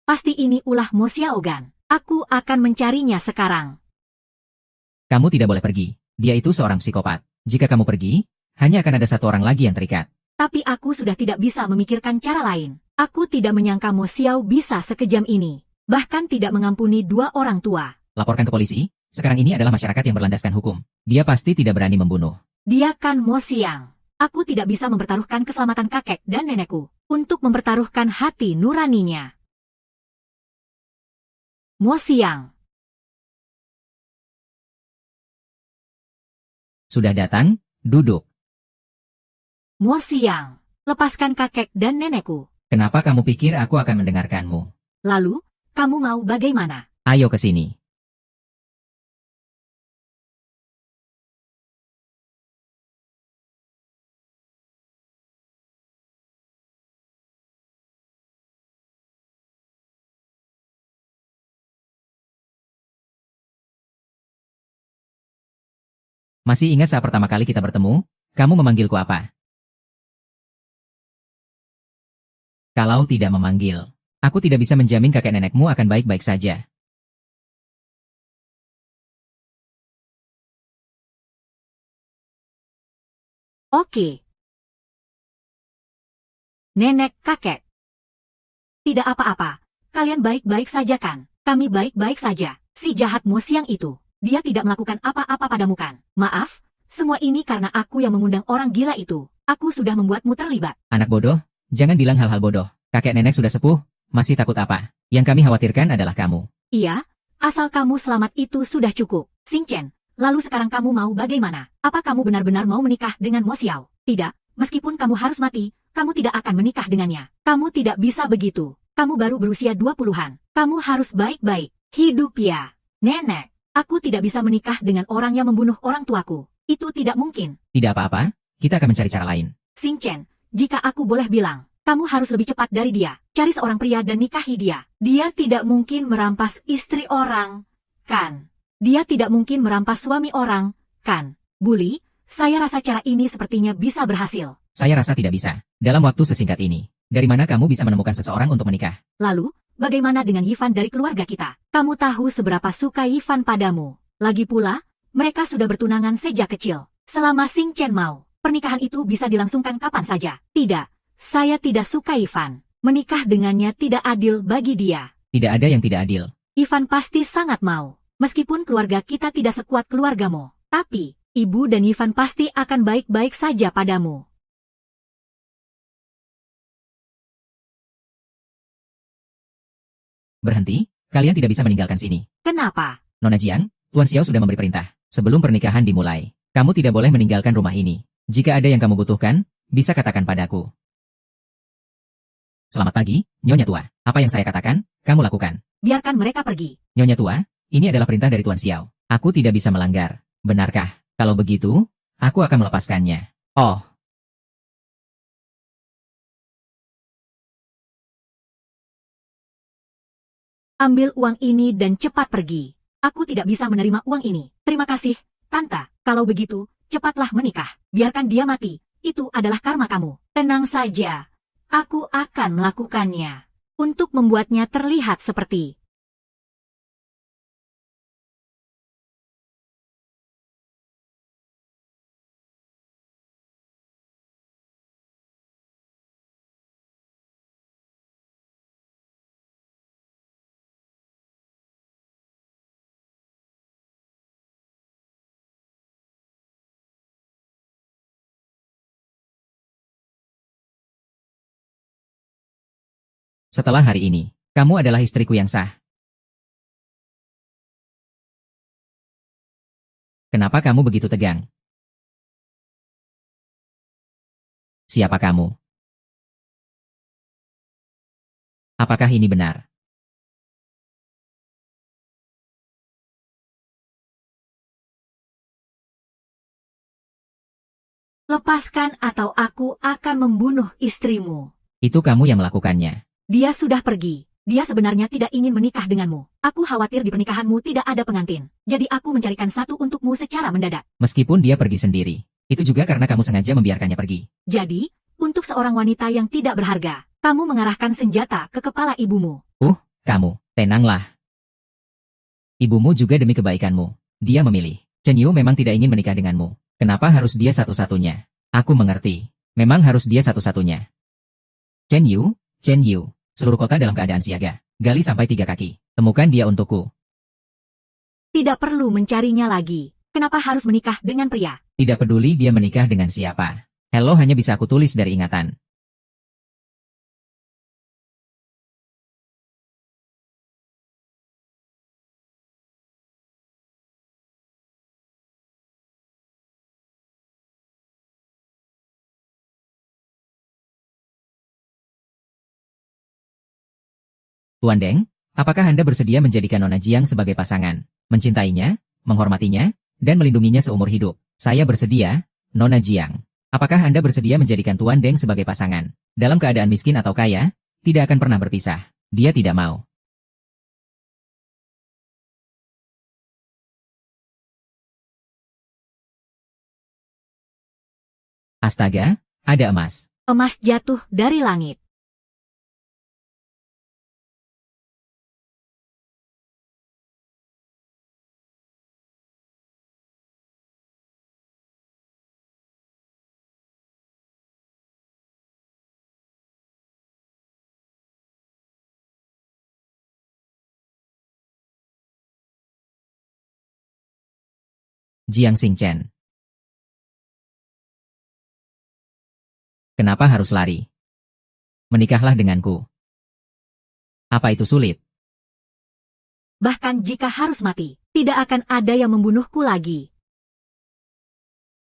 Pasti ini ulah Mo Xiaogan. Aku akan mencarinya sekarang. Kamu tidak boleh pergi. Dia itu seorang psikopat. Jika kamu pergi, hanya akan ada satu orang lagi yang terikat. Tapi aku sudah tidak bisa memikirkan cara lain. Aku tidak menyangka Mo Xiao bisa sekejam ini. Bahkan tidak mengampuni dua orang tua. Laporkan ke polisi. Sekarang ini adalah masyarakat yang berlandaskan hukum. Dia pasti tidak berani membunuh. Dia kan Mo Xiang. Aku tidak bisa mempertaruhkan keselamatan kakek dan nenekku untuk mempertaruhkan hati nuraninya. Mo Xiang. Sudah datang, duduk. Mo Xiang. Lepaskan kakek dan nenekku. Kenapa kamu pikir aku akan mendengarkanmu? Lalu, kamu mau bagaimana? Ayo ke sini. Masih ingat saat pertama kali kita bertemu? Kamu memanggilku apa? Kalau tidak memanggil, aku tidak bisa menjamin kakek nenekmu akan baik-baik saja. Oke. Nenek kakek. Tidak apa-apa. Kalian baik-baik saja kan? Kami baik-baik saja. Si jahat Mo Siang itu. Dia tidak melakukan apa-apa padamu kan? Maaf, semua ini karena aku yang mengundang orang gila itu. Aku sudah membuatmu terlibat. Anak bodoh, jangan bilang hal-hal bodoh. Kakek nenek sudah sepuh, masih takut apa? Yang kami khawatirkan adalah kamu. Iya, asal kamu selamat itu sudah cukup. Xing Chen, lalu sekarang kamu mau bagaimana? Apa kamu benar-benar mau menikah dengan Mo Xiao? Tidak, meskipun kamu harus mati, kamu tidak akan menikah dengannya. Kamu tidak bisa begitu. Kamu baru berusia 20-an. Kamu harus baik-baik. Hidup ya. Nenek, aku tidak bisa menikah dengan orang yang membunuh orang tuaku. Itu tidak mungkin. Tidak apa-apa, kita akan mencari cara lain. Xing Chen, jika aku boleh bilang, kamu harus lebih cepat dari dia. Cari seorang pria dan nikahi dia. Dia tidak mungkin merampas istri orang, kan? Dia tidak mungkin merampas suami orang, kan? Bully, saya rasa cara ini sepertinya bisa berhasil. Saya rasa tidak bisa. Dalam waktu sesingkat ini, dari mana kamu bisa menemukan seseorang untuk menikah? Lalu, bagaimana dengan Yivan dari keluarga kita? Kamu tahu seberapa suka Yivan padamu. Lagi pula, mereka sudah bertunangan sejak kecil. Selama Xing Chen mau, pernikahan itu bisa dilangsungkan kapan saja. Tidak, saya tidak suka Yivan. Menikah dengannya tidak adil bagi dia. Tidak ada yang tidak adil. Yivan pasti sangat mau. Meskipun keluarga kita tidak sekuat keluargamu. Tapi, ibu dan Yivan pasti akan baik-baik saja padamu. Berhenti, kalian tidak bisa meninggalkan sini. Kenapa? Nona Jiang, Tuan Xiao sudah memberi perintah. Sebelum pernikahan dimulai, kamu tidak boleh meninggalkan rumah ini. Jika ada yang kamu butuhkan, bisa katakan padaku. Selamat pagi, Nyonya Tua. Apa yang saya katakan, kamu lakukan. Biarkan mereka pergi. Nyonya Tua, ini adalah perintah dari Tuan Xiao. Aku tidak bisa melanggar. Benarkah? Kalau begitu, aku akan melepaskannya. Oh. Ambil uang ini dan cepat pergi. Aku tidak bisa menerima uang ini. Terima kasih, Tante. Kalau begitu, cepatlah menikah. Biarkan dia mati. Itu adalah karma kamu. Tenang saja. Aku akan melakukannya. Untuk membuatnya terlihat seperti. Setelah hari ini, kamu adalah istriku yang sah. Kenapa kamu begitu tegang? Siapa kamu? Apakah ini benar? Lepaskan atau aku akan membunuh istrimu. Itu kamu yang melakukannya. Dia sudah pergi. Dia sebenarnya tidak ingin menikah denganmu. Aku khawatir di pernikahanmu tidak ada pengantin. Jadi aku mencarikan satu untukmu secara mendadak. Meskipun dia pergi sendiri, itu juga karena kamu sengaja membiarkannya pergi. Jadi, untuk seorang wanita yang tidak berharga, kamu mengarahkan senjata ke kepala ibumu. Kamu, tenanglah. Ibumu juga demi kebaikanmu. Dia memilih. Chen Yu memang tidak ingin menikah denganmu. Kenapa harus dia satu-satunya? Aku mengerti. Memang harus dia satu-satunya. Chen Yu, seluruh kota dalam keadaan siaga. Gali sampai 3 kaki. Temukan dia untukku. Tidak perlu mencarinya lagi. Kenapa harus menikah dengan pria? Tidak peduli dia menikah dengan siapa. Hello hanya bisa aku tulis dari ingatan. Tuan Deng, apakah Anda bersedia menjadikan Nona Jiang sebagai pasangan, mencintainya, menghormatinya, dan melindunginya seumur hidup? Saya bersedia, Nona Jiang. Apakah Anda bersedia menjadikan Tuan Deng sebagai pasangan? Dalam keadaan miskin atau kaya, tidak akan pernah berpisah. Dia tidak mau. Astaga, ada emas. Emas jatuh dari langit. Jiang Xingchen. Kenapa harus lari? Menikahlah denganku. Apa itu sulit? Bahkan jika harus mati, tidak akan ada yang membunuhku lagi.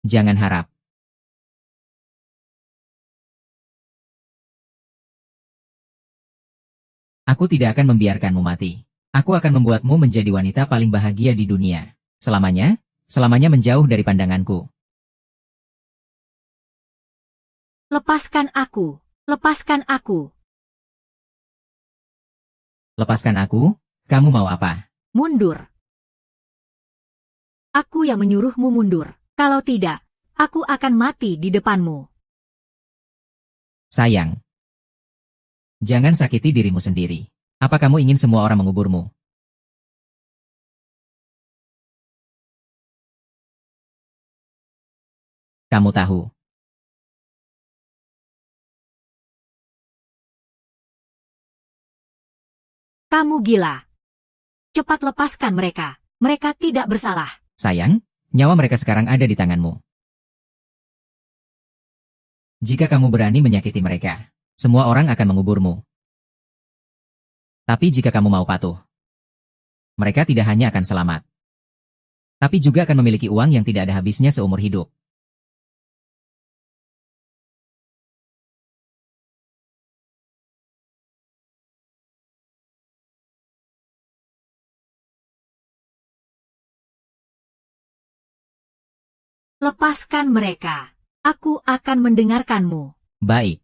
Jangan harap. Aku tidak akan membiarkanmu mati. Aku akan membuatmu menjadi wanita paling bahagia di dunia. Selamanya menjauh dari pandanganku. Lepaskan aku. Lepaskan aku. Lepaskan aku? Kamu mau apa? Mundur. Aku yang menyuruhmu mundur. Kalau tidak, aku akan mati di depanmu. Sayang. Jangan sakiti dirimu sendiri. Apa kamu ingin semua orang menguburmu? Kamu tahu. Kamu gila. Cepat lepaskan mereka. Mereka tidak bersalah. Sayang, nyawa mereka sekarang ada di tanganmu. Jika kamu berani menyakiti mereka, semua orang akan menguburmu. Tapi jika kamu mau patuh, mereka tidak hanya akan selamat, tapi juga akan memiliki uang yang tidak ada habisnya seumur hidup. Lepaskan mereka. Aku akan mendengarkanmu. Baik.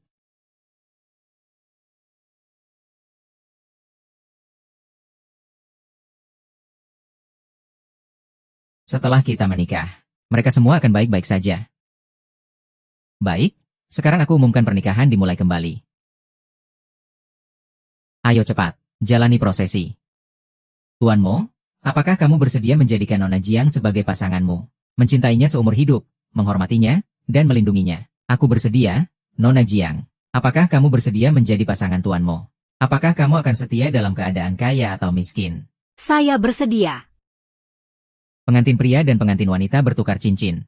Setelah kita menikah, mereka semua akan baik-baik saja. Baik, sekarang aku umumkan pernikahan dimulai kembali. Ayo cepat, jalani prosesi. Tuan Mo, apakah kamu bersedia menjadikan Nona Jiang sebagai pasanganmu? Mencintainya seumur hidup, menghormatinya, dan melindunginya. Aku bersedia, Nona Jiang. Apakah kamu bersedia menjadi pasangan Tuan Mo? Apakah kamu akan setia dalam keadaan kaya atau miskin? Saya bersedia. Pengantin pria dan pengantin wanita bertukar cincin.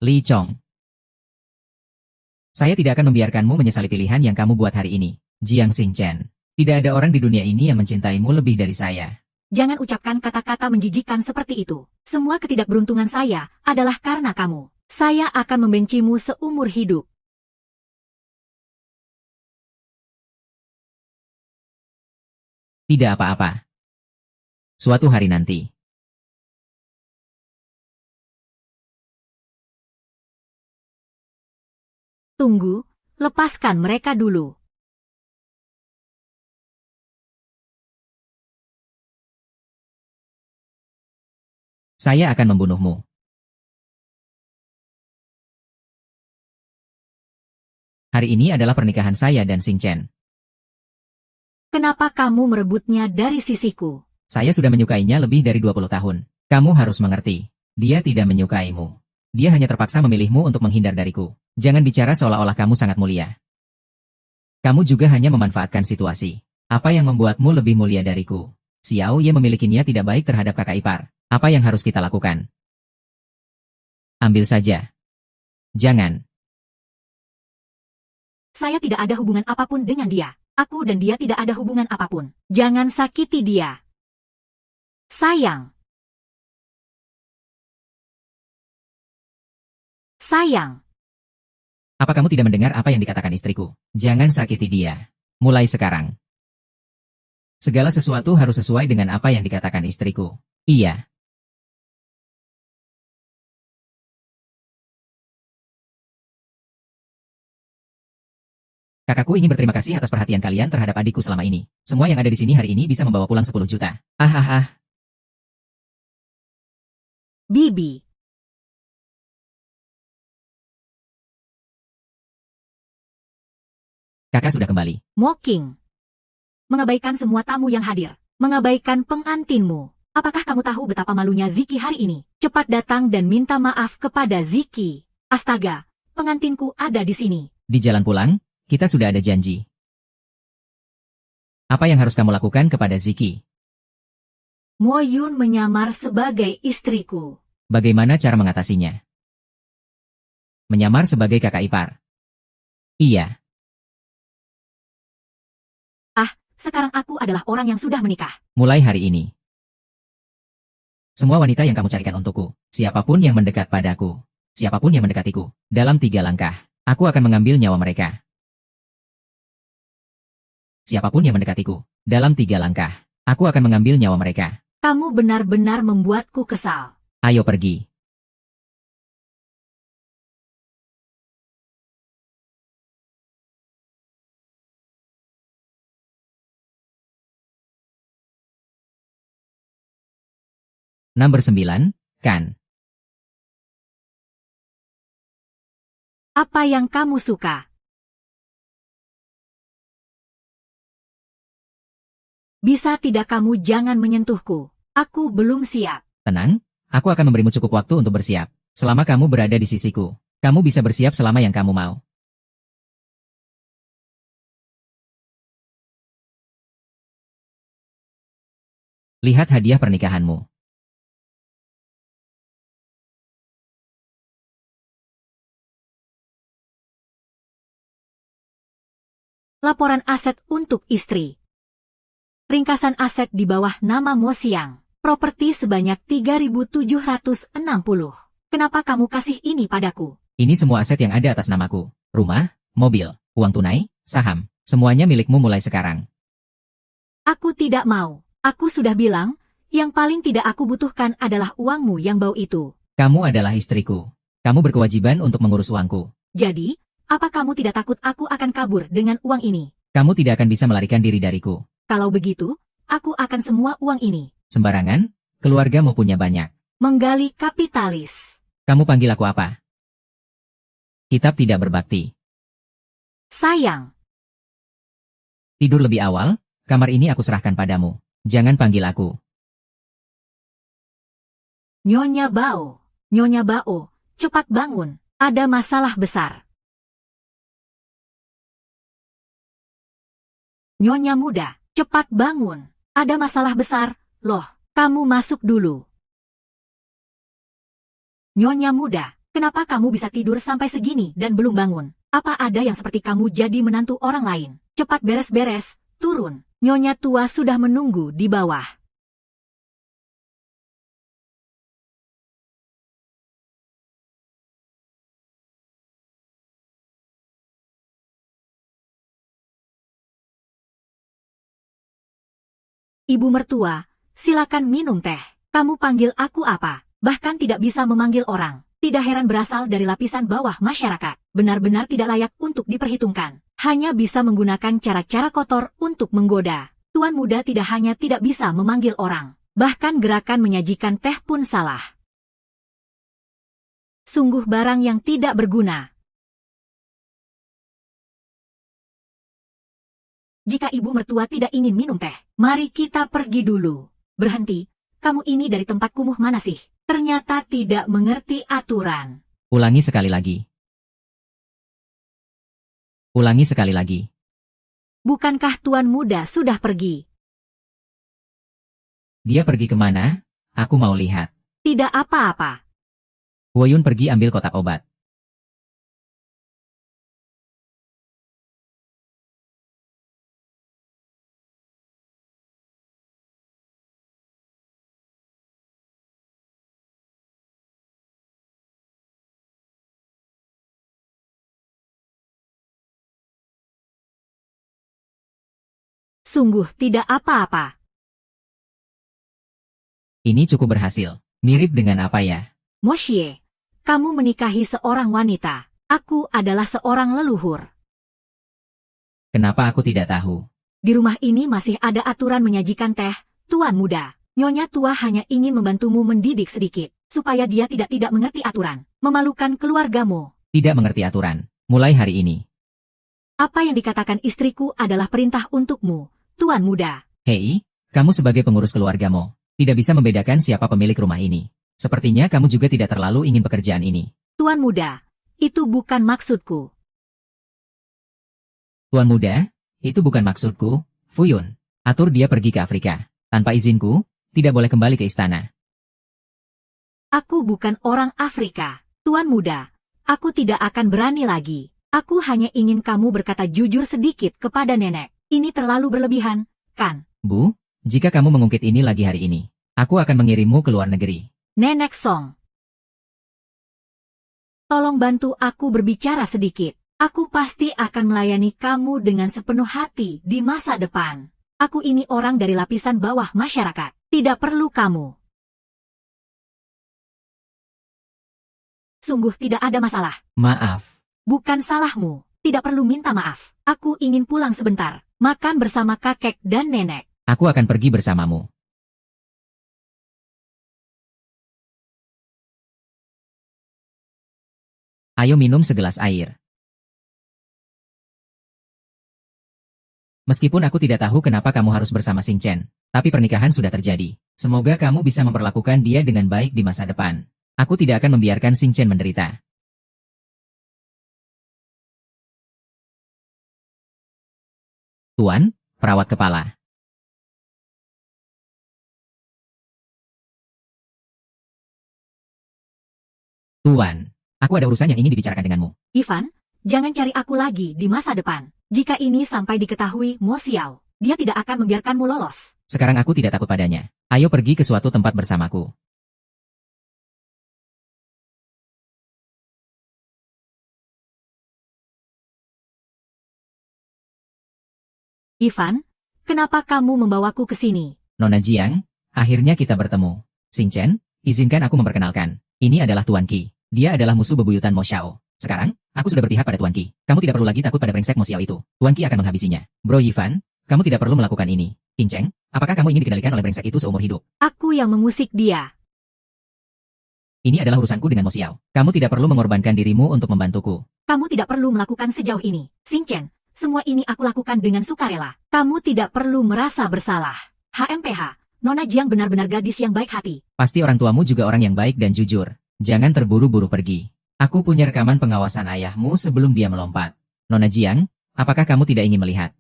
Li Chong. Saya tidak akan membiarkanmu menyesali pilihan yang kamu buat hari ini, Jiang Xingchen. Tidak ada orang di dunia ini yang mencintaimu lebih dari saya. Jangan ucapkan kata-kata menjijikan seperti itu. Semua ketidakberuntungan saya adalah karena kamu. Saya akan membencimu seumur hidup. Tidak apa-apa. Suatu hari nanti. Tunggu, lepaskan mereka dulu. Saya akan membunuhmu. Hari ini adalah pernikahan saya dan Xingchen. Kenapa kamu merebutnya dari sisiku? Saya sudah menyukainya lebih dari 20 tahun. Kamu harus mengerti. Dia tidak menyukaimu. Dia hanya terpaksa memilihmu untuk menghindar dariku. Jangan bicara seolah-olah kamu sangat mulia. Kamu juga hanya memanfaatkan situasi. Apa yang membuatmu lebih mulia dariku? Xiao Ye memiliki niat tidak baik terhadap kakak ipar. Apa yang harus kita lakukan? Ambil saja. Jangan. Saya tidak ada hubungan apapun dengan dia. Aku dan dia tidak ada hubungan apapun. Jangan sakiti dia. Sayang. Sayang. Apa kamu tidak mendengar apa yang dikatakan istriku? Jangan sakiti dia. Mulai sekarang. Segala sesuatu harus sesuai dengan apa yang dikatakan istriku. Iya. Kakakku ingin berterima kasih atas perhatian kalian terhadap adikku selama ini. Semua yang ada di sini hari ini bisa membawa pulang 10 juta. Ah. Bibi. Kakak sudah kembali. Mocking. Mengabaikan semua tamu yang hadir. Mengabaikan pengantinmu. Apakah kamu tahu betapa malunya Ziki hari ini? Cepat datang dan minta maaf kepada Ziki. Astaga, pengantinku ada di sini. Di jalan pulang, kita sudah ada janji. Apa yang harus kamu lakukan kepada Ziki? Mo Yun menyamar sebagai istriku. Bagaimana cara mengatasinya? Menyamar sebagai kakak ipar. Iya. Sekarang aku adalah orang yang sudah menikah. Mulai hari ini. Semua wanita yang kamu carikan untukku, siapapun yang mendekat padaku, siapapun yang mendekatiku, dalam 3 langkah, aku akan mengambil nyawa mereka. Siapapun yang mendekatiku, dalam 3 langkah, aku akan mengambil nyawa mereka. Kamu benar-benar membuatku kesal. Ayo pergi. Nomor 9, Kan. Apa yang kamu suka? Bisa tidak kamu jangan menyentuhku? Aku belum siap. Tenang, aku akan memberimu cukup waktu untuk bersiap. Selama kamu berada di sisiku, kamu bisa bersiap selama yang kamu mau. Lihat hadiah pernikahanmu. Laporan aset untuk istri. Ringkasan aset di bawah nama Mo Xiang. Properti sebanyak 3.760. Kenapa kamu kasih ini padaku? Ini semua aset yang ada atas namaku. Rumah, mobil, uang tunai, saham. Semuanya milikmu mulai sekarang. Aku tidak mau. Aku sudah bilang, yang paling tidak aku butuhkan adalah uangmu yang bau itu. Kamu adalah istriku. Kamu berkewajiban untuk mengurus uangku. Jadi, apa kamu tidak takut aku akan kabur dengan uang ini? Kamu tidak akan bisa melarikan diri dariku. Kalau begitu, aku akan semua uang ini. Sembarangan, keluargamu punya banyak. Menggali kapitalis. Kamu panggil aku apa? Kitab tidak berbakti. Sayang. Tidur lebih awal, kamar ini aku serahkan padamu. Jangan panggil aku. Nyonya Bao. Nyonya Bao, cepat bangun. Ada masalah besar. Nyonya muda, cepat bangun. Ada masalah besar. Loh, kamu masuk dulu. Nyonya muda, kenapa kamu bisa tidur sampai segini dan belum bangun? Apa ada yang seperti kamu jadi menantu orang lain? Cepat beres-beres, turun. Nyonya tua sudah menunggu di bawah. Ibu mertua, silakan minum teh. Kamu panggil aku apa? Bahkan tidak bisa memanggil orang. Tidak heran berasal dari lapisan bawah masyarakat. Benar-benar tidak layak untuk diperhitungkan. Hanya bisa menggunakan cara-cara kotor untuk menggoda. Tuan muda tidak hanya tidak bisa memanggil orang. Bahkan gerakan menyajikan teh pun salah. Sungguh barang yang tidak berguna. Jika ibu mertua tidak ingin minum teh, mari kita pergi dulu. Berhenti, kamu ini dari tempat kumuh mana sih? Ternyata tidak mengerti aturan. Ulangi sekali lagi. Ulangi sekali lagi. Bukankah tuan muda sudah pergi? Dia pergi kemana? Aku mau lihat. Tidak apa-apa. Woyun pergi ambil kotak obat. Sungguh tidak apa-apa. Ini cukup berhasil. Mirip dengan apa ya? Mo Xie, kamu menikahi seorang wanita. Aku adalah seorang leluhur. Kenapa aku tidak tahu? Di rumah ini masih ada aturan menyajikan teh, tuan muda. Nyonya tua hanya ingin membantumu mendidik sedikit, supaya dia tidak mengerti aturan. Memalukan keluargamu. Tidak mengerti aturan. Mulai hari ini. Apa yang dikatakan istriku adalah perintah untukmu, tuan muda. Hei, kamu sebagai pengurus keluargamu, Tidak bisa membedakan siapa pemilik rumah ini. Sepertinya kamu juga tidak terlalu ingin pekerjaan ini. Tuan muda, itu bukan maksudku. Tuan muda, itu bukan maksudku, Fuyun. Atur dia pergi ke Afrika. Tanpa izinku, tidak boleh kembali ke istana. Aku bukan orang Afrika. Tuan muda, aku tidak akan berani lagi. Aku hanya ingin kamu berkata jujur sedikit kepada nenek. Ini terlalu berlebihan, kan? Bu, jika kamu mengungkit ini lagi hari ini, aku akan mengirimmu ke luar negeri. Nenek Song. Tolong bantu aku berbicara sedikit. Aku pasti akan melayani kamu dengan sepenuh hati di masa depan. Aku ini orang dari lapisan bawah masyarakat. Tidak perlu kamu. Sungguh tidak ada masalah. Maaf. Bukan salahmu. Tidak perlu minta maaf. Aku ingin pulang sebentar. Makan bersama kakek dan nenek. Aku akan pergi bersamamu. Ayo minum segelas air. Meskipun aku tidak tahu kenapa kamu harus bersama Xing Chen, tapi pernikahan sudah terjadi. Semoga kamu bisa memperlakukan dia dengan baik di masa depan. Aku tidak akan membiarkan Xing Chen menderita. Tuan, perawat kepala. Tuan, aku ada urusan yang ingin dibicarakan denganmu. Ivan, jangan cari aku lagi di masa depan. Jika ini sampai diketahui Mo Xiao, dia tidak akan membiarkanmu lolos. Sekarang aku tidak takut padanya. Ayo pergi ke suatu tempat bersamaku. Ivan, kenapa kamu membawaku ke sini? Nona Jiang, akhirnya kita bertemu. Xing Chen, izinkan aku memperkenalkan. Ini adalah Tuan Qi. Dia adalah musuh bebuyutan Mo Xiao. Sekarang, aku sudah berpihak pada Tuan Qi. Kamu tidak perlu lagi takut pada brengsek Mo Xiao itu. Tuan Qi akan menghabisinya. Bro Ivan, kamu tidak perlu melakukan ini. Qing Cheng, apakah kamu ingin dikendalikan oleh brengsek itu seumur hidup? Aku yang mengusik dia. Ini adalah urusanku dengan Mo Xiao. Kamu tidak perlu mengorbankan dirimu untuk membantuku. Kamu tidak perlu melakukan sejauh ini. Xing Chen, semua ini aku lakukan dengan sukarela. Kamu tidak perlu merasa bersalah. HMPH, Nona Jiang benar-benar gadis yang baik hati. Pasti orang tuamu juga orang yang baik dan jujur. Jangan terburu-buru pergi. Aku punya rekaman pengawasan ayahmu sebelum dia melompat. Nona Jiang, apakah kamu tidak ingin melihat?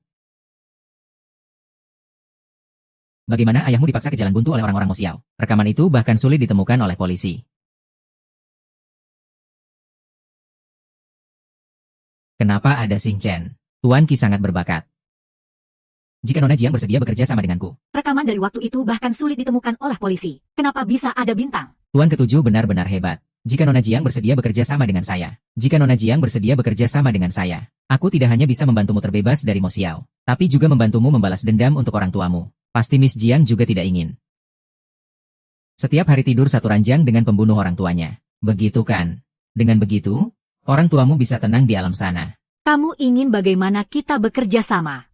Bagaimana ayahmu dipaksa ke jalan buntu oleh orang-orang Mo Xiao? Rekaman itu bahkan sulit ditemukan oleh polisi. Kenapa ada Xing Chen? Tuan Qi sangat berbakat. Jika Nona Jiang bersedia bekerja sama denganku. Rekaman dari waktu itu bahkan sulit ditemukan oleh polisi. Kenapa bisa ada bintang? Tuan ketujuh benar-benar hebat. Jika Nona Jiang bersedia bekerja sama dengan saya. Jika Nona Jiang bersedia bekerja sama dengan saya. Aku tidak hanya bisa membantumu terbebas dari Mo Xiao, tapi juga membantumu membalas dendam untuk orang tuamu. Pasti Miss Jiang juga tidak ingin. Setiap hari tidur satu ranjang dengan pembunuh orang tuanya. Begitu kan? Dengan begitu, orang tuamu bisa tenang di alam sana. Kamu ingin bagaimana kita bekerja sama?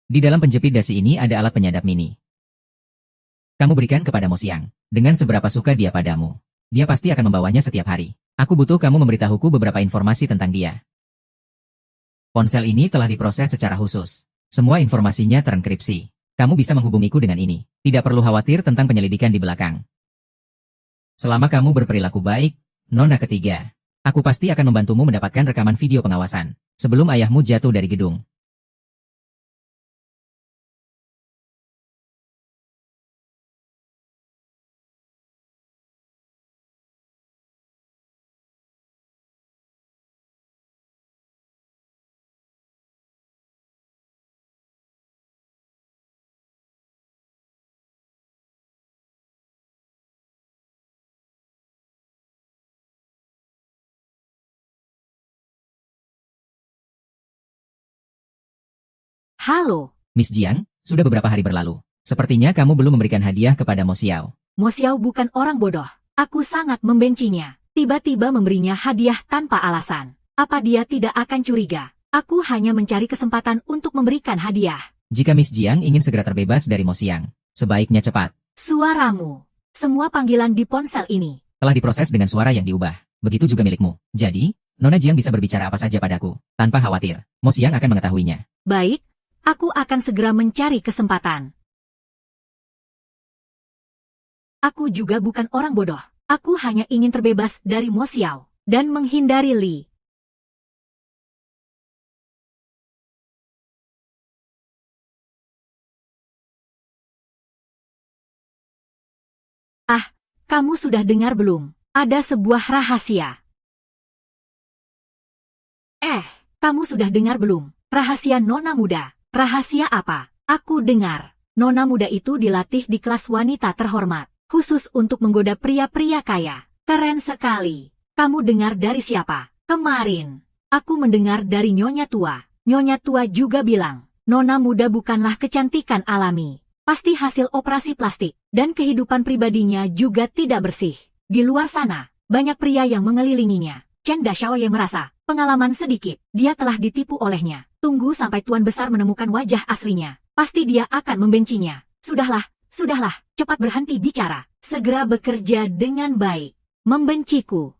Di dalam penjepit dasi ini ada alat penyadap mini. Kamu berikan kepada Mo Xiang. Dengan seberapa suka dia padamu. Dia pasti akan membawanya setiap hari. Aku butuh kamu memberitahuku beberapa informasi tentang dia. Ponsel ini telah diproses secara khusus. Semua informasinya terenkripsi. Kamu bisa menghubungiku dengan ini. Tidak perlu khawatir tentang penyelidikan di belakang. Selama kamu berperilaku baik, Nona ketiga. Aku pasti akan membantumu mendapatkan rekaman video pengawasan. Sebelum ayahmu jatuh dari gedung. Halo. Miss Jiang, sudah beberapa hari berlalu. Sepertinya kamu belum memberikan hadiah kepada Mo Xiao. Mo Xiao bukan orang bodoh. Aku sangat membencinya. Tiba-tiba memberinya hadiah tanpa alasan. Apa dia tidak akan curiga? Aku hanya mencari kesempatan untuk memberikan hadiah. Jika Miss Jiang ingin segera terbebas dari Mo Xiang, sebaiknya cepat. Suaramu. Semua panggilan di ponsel ini Telah diproses dengan suara yang diubah. Begitu juga milikmu. Jadi, Nona Jiang bisa berbicara apa saja padaku. Tanpa khawatir. Mo Xiang akan mengetahuinya. baik. Aku akan segera mencari kesempatan. Aku juga bukan orang bodoh. Aku hanya ingin terbebas dari Mo Xiao dan menghindari Li. Ah, kamu sudah dengar belum? Ada sebuah rahasia. Kamu sudah dengar belum? Rahasia Nona Muda. Rahasia apa? Aku dengar. Nona Muda itu dilatih di kelas wanita terhormat, khusus untuk menggoda pria-pria kaya. Keren sekali. Kamu dengar dari siapa? Kemarin, aku mendengar dari Nyonya Tua. Nyonya Tua juga bilang, Nona Muda bukanlah kecantikan alami. Pasti hasil operasi plastik, dan kehidupan pribadinya juga tidak bersih. Di luar sana, banyak pria yang mengelilinginya. Chen Daxiaoye merasa, pengalaman sedikit, dia telah ditipu olehnya. Tunggu sampai Tuan Besar menemukan wajah aslinya. Pasti dia akan membencinya. Sudahlah, cepat berhenti bicara. Segera bekerja dengan baik. Membenciku.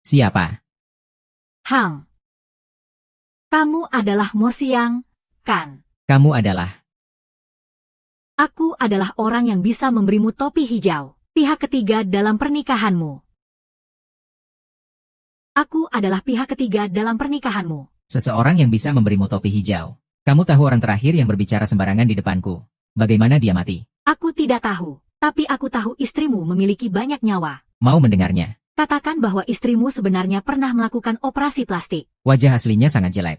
Siapa? Hang. Kamu adalah Mo Xiang, kan? Kamu adalah... Aku adalah orang yang bisa memberimu topi hijau, pihak ketiga dalam pernikahanmu. Aku adalah pihak ketiga dalam pernikahanmu. Seseorang yang bisa memberimu topi hijau. Kamu tahu orang terakhir yang berbicara sembarangan di depanku. Bagaimana dia mati? Aku tidak tahu, tapi aku tahu istrimu memiliki banyak nyawa. Mau mendengarnya? Katakan bahwa istrimu sebenarnya pernah melakukan operasi plastik. Wajah aslinya sangat jelek.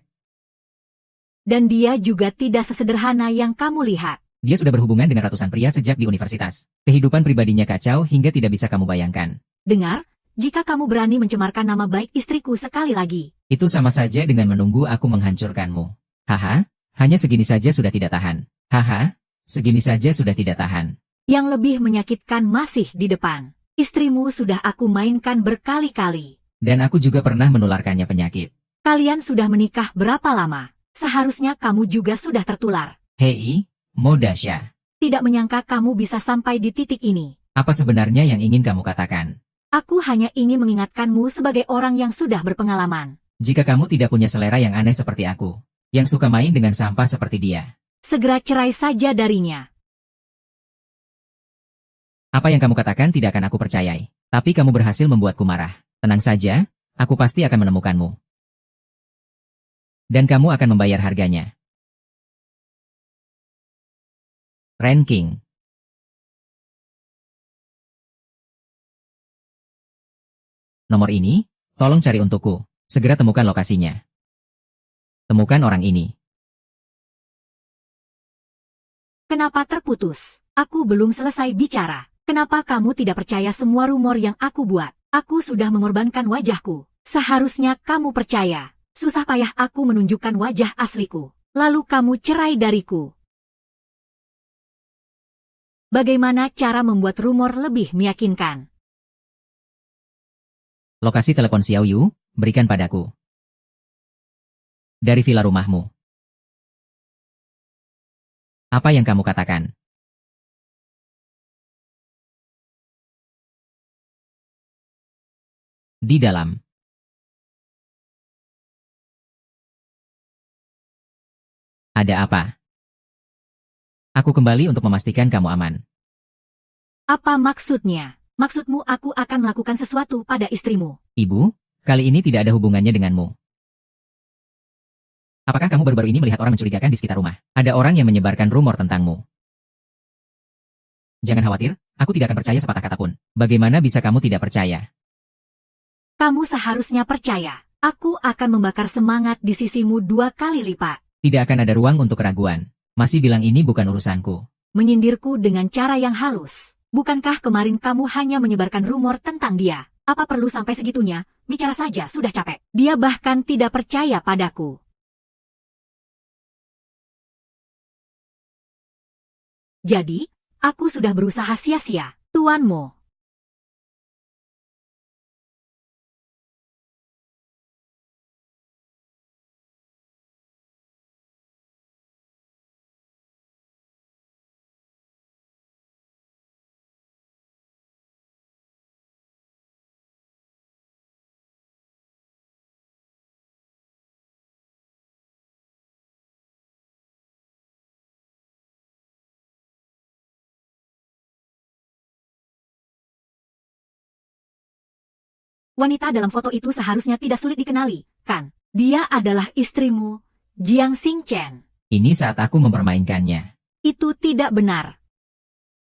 Dan dia juga tidak sesederhana yang kamu lihat. Dia sudah berhubungan dengan ratusan pria sejak di universitas. Kehidupan pribadinya kacau hingga tidak bisa kamu bayangkan. Dengar, jika kamu berani mencemarkan nama baik istriku sekali lagi. Itu sama saja dengan menunggu aku menghancurkanmu. Haha, hanya segini saja sudah tidak tahan. Haha, segini saja sudah tidak tahan. Yang lebih menyakitkan masih di depan. Istrimu sudah aku mainkan berkali-kali. Dan aku juga pernah menularkannya penyakit. Kalian sudah menikah berapa lama? Seharusnya kamu juga sudah tertular. Hei, Mo Dasya. Tidak menyangka kamu bisa sampai di titik ini. Apa sebenarnya yang ingin kamu katakan? Aku hanya ingin mengingatkanmu sebagai orang yang sudah berpengalaman. Jika kamu tidak punya selera yang aneh seperti aku, yang suka main dengan sampah seperti dia, segera cerai saja darinya. Apa yang kamu katakan tidak akan aku percayai. Tapi kamu berhasil membuatku marah. Tenang saja, aku pasti akan menemukanmu. Dan kamu akan membayar harganya. Ranking. Nomor ini, tolong cari untukku. Segera temukan lokasinya. Temukan orang ini. Kenapa terputus? Aku belum selesai bicara. Kenapa kamu tidak percaya semua rumor yang aku buat? Aku sudah mengorbankan wajahku. Seharusnya kamu percaya. Susah payah aku menunjukkan wajah asliku. Lalu kamu cerai dariku. Bagaimana cara membuat rumor lebih meyakinkan? Lokasi telepon Xiao Yu, berikan padaku. Dari villa rumahmu. Apa yang kamu katakan? Di dalam. Ada apa? Aku kembali untuk memastikan kamu aman. Apa maksudnya? Maksudmu aku akan melakukan sesuatu pada istrimu? Ibu, kali ini tidak ada hubungannya denganmu. Apakah kamu baru-baru ini melihat orang mencurigakan di sekitar rumah? Ada orang yang menyebarkan rumor tentangmu. Jangan khawatir, aku tidak akan percaya sepatah kata pun. Bagaimana bisa kamu tidak percaya? Kamu seharusnya percaya. Aku akan membakar semangat di sisimu 2 kali lipat. Tidak akan ada ruang untuk keraguan. Masih bilang ini bukan urusanku. Menyindirku dengan cara yang halus. Bukankah kemarin kamu hanya menyebarkan rumor tentang dia? Apa perlu sampai segitunya? Bicara saja sudah capek. Dia bahkan tidak percaya padaku. Jadi, aku sudah berusaha sia-sia. Tuan Mo, Wanita dalam foto itu seharusnya tidak sulit dikenali, kan? Dia adalah istrimu, Jiang Xingchen. Ini saat aku mempermainkannya. Itu tidak benar.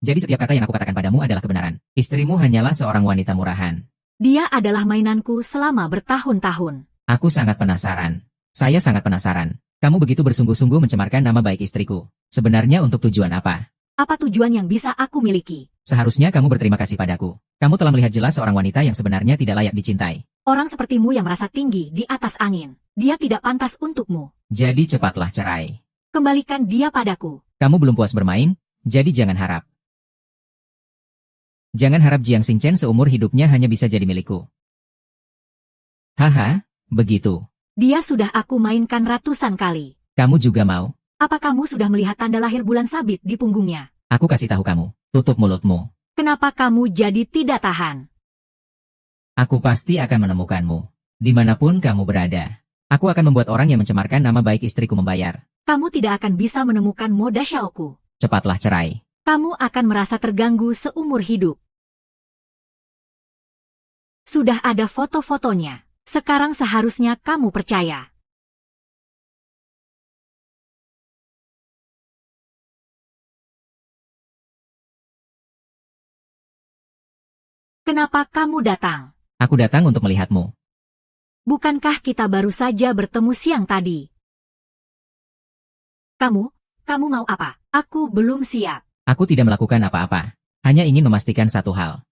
Jadi setiap kata yang aku katakan padamu adalah kebenaran. Istrimu hanyalah seorang wanita murahan. Dia adalah mainanku selama bertahun-tahun. Aku sangat penasaran. Saya sangat penasaran. Kamu begitu bersungguh-sungguh mencemarkan nama baik istriku. Sebenarnya untuk tujuan apa? Apa tujuan yang bisa aku miliki? Seharusnya kamu berterima kasih padaku. Kamu telah melihat jelas seorang wanita yang sebenarnya tidak layak dicintai. Orang sepertimu yang merasa tinggi di atas angin. Dia tidak pantas untukmu. Jadi cepatlah cerai. Kembalikan dia padaku. Kamu belum puas bermain, jadi jangan harap. Jangan harap Jiang Xingchen seumur hidupnya hanya bisa jadi milikku. Haha, begitu. Dia sudah aku mainkan ratusan kali. Kamu juga mau? Apa kamu sudah melihat tanda lahir bulan sabit di punggungnya? Aku kasih tahu kamu, tutup mulutmu. Kenapa kamu jadi tidak tahan? Aku pasti akan menemukanmu. Dimanapun kamu berada. Aku akan membuat orang yang mencemarkan nama baik istriku membayar. Kamu tidak akan bisa menemukan Mo Dasyaoku. Cepatlah cerai. Kamu akan merasa terganggu seumur hidup. Sudah ada foto-fotonya. Sekarang seharusnya kamu percaya. Kenapa kamu datang? Aku datang untuk melihatmu. Bukankah kita baru saja bertemu siang tadi? Kamu mau apa? Aku belum siap. Aku tidak melakukan apa-apa. Hanya ingin memastikan satu hal.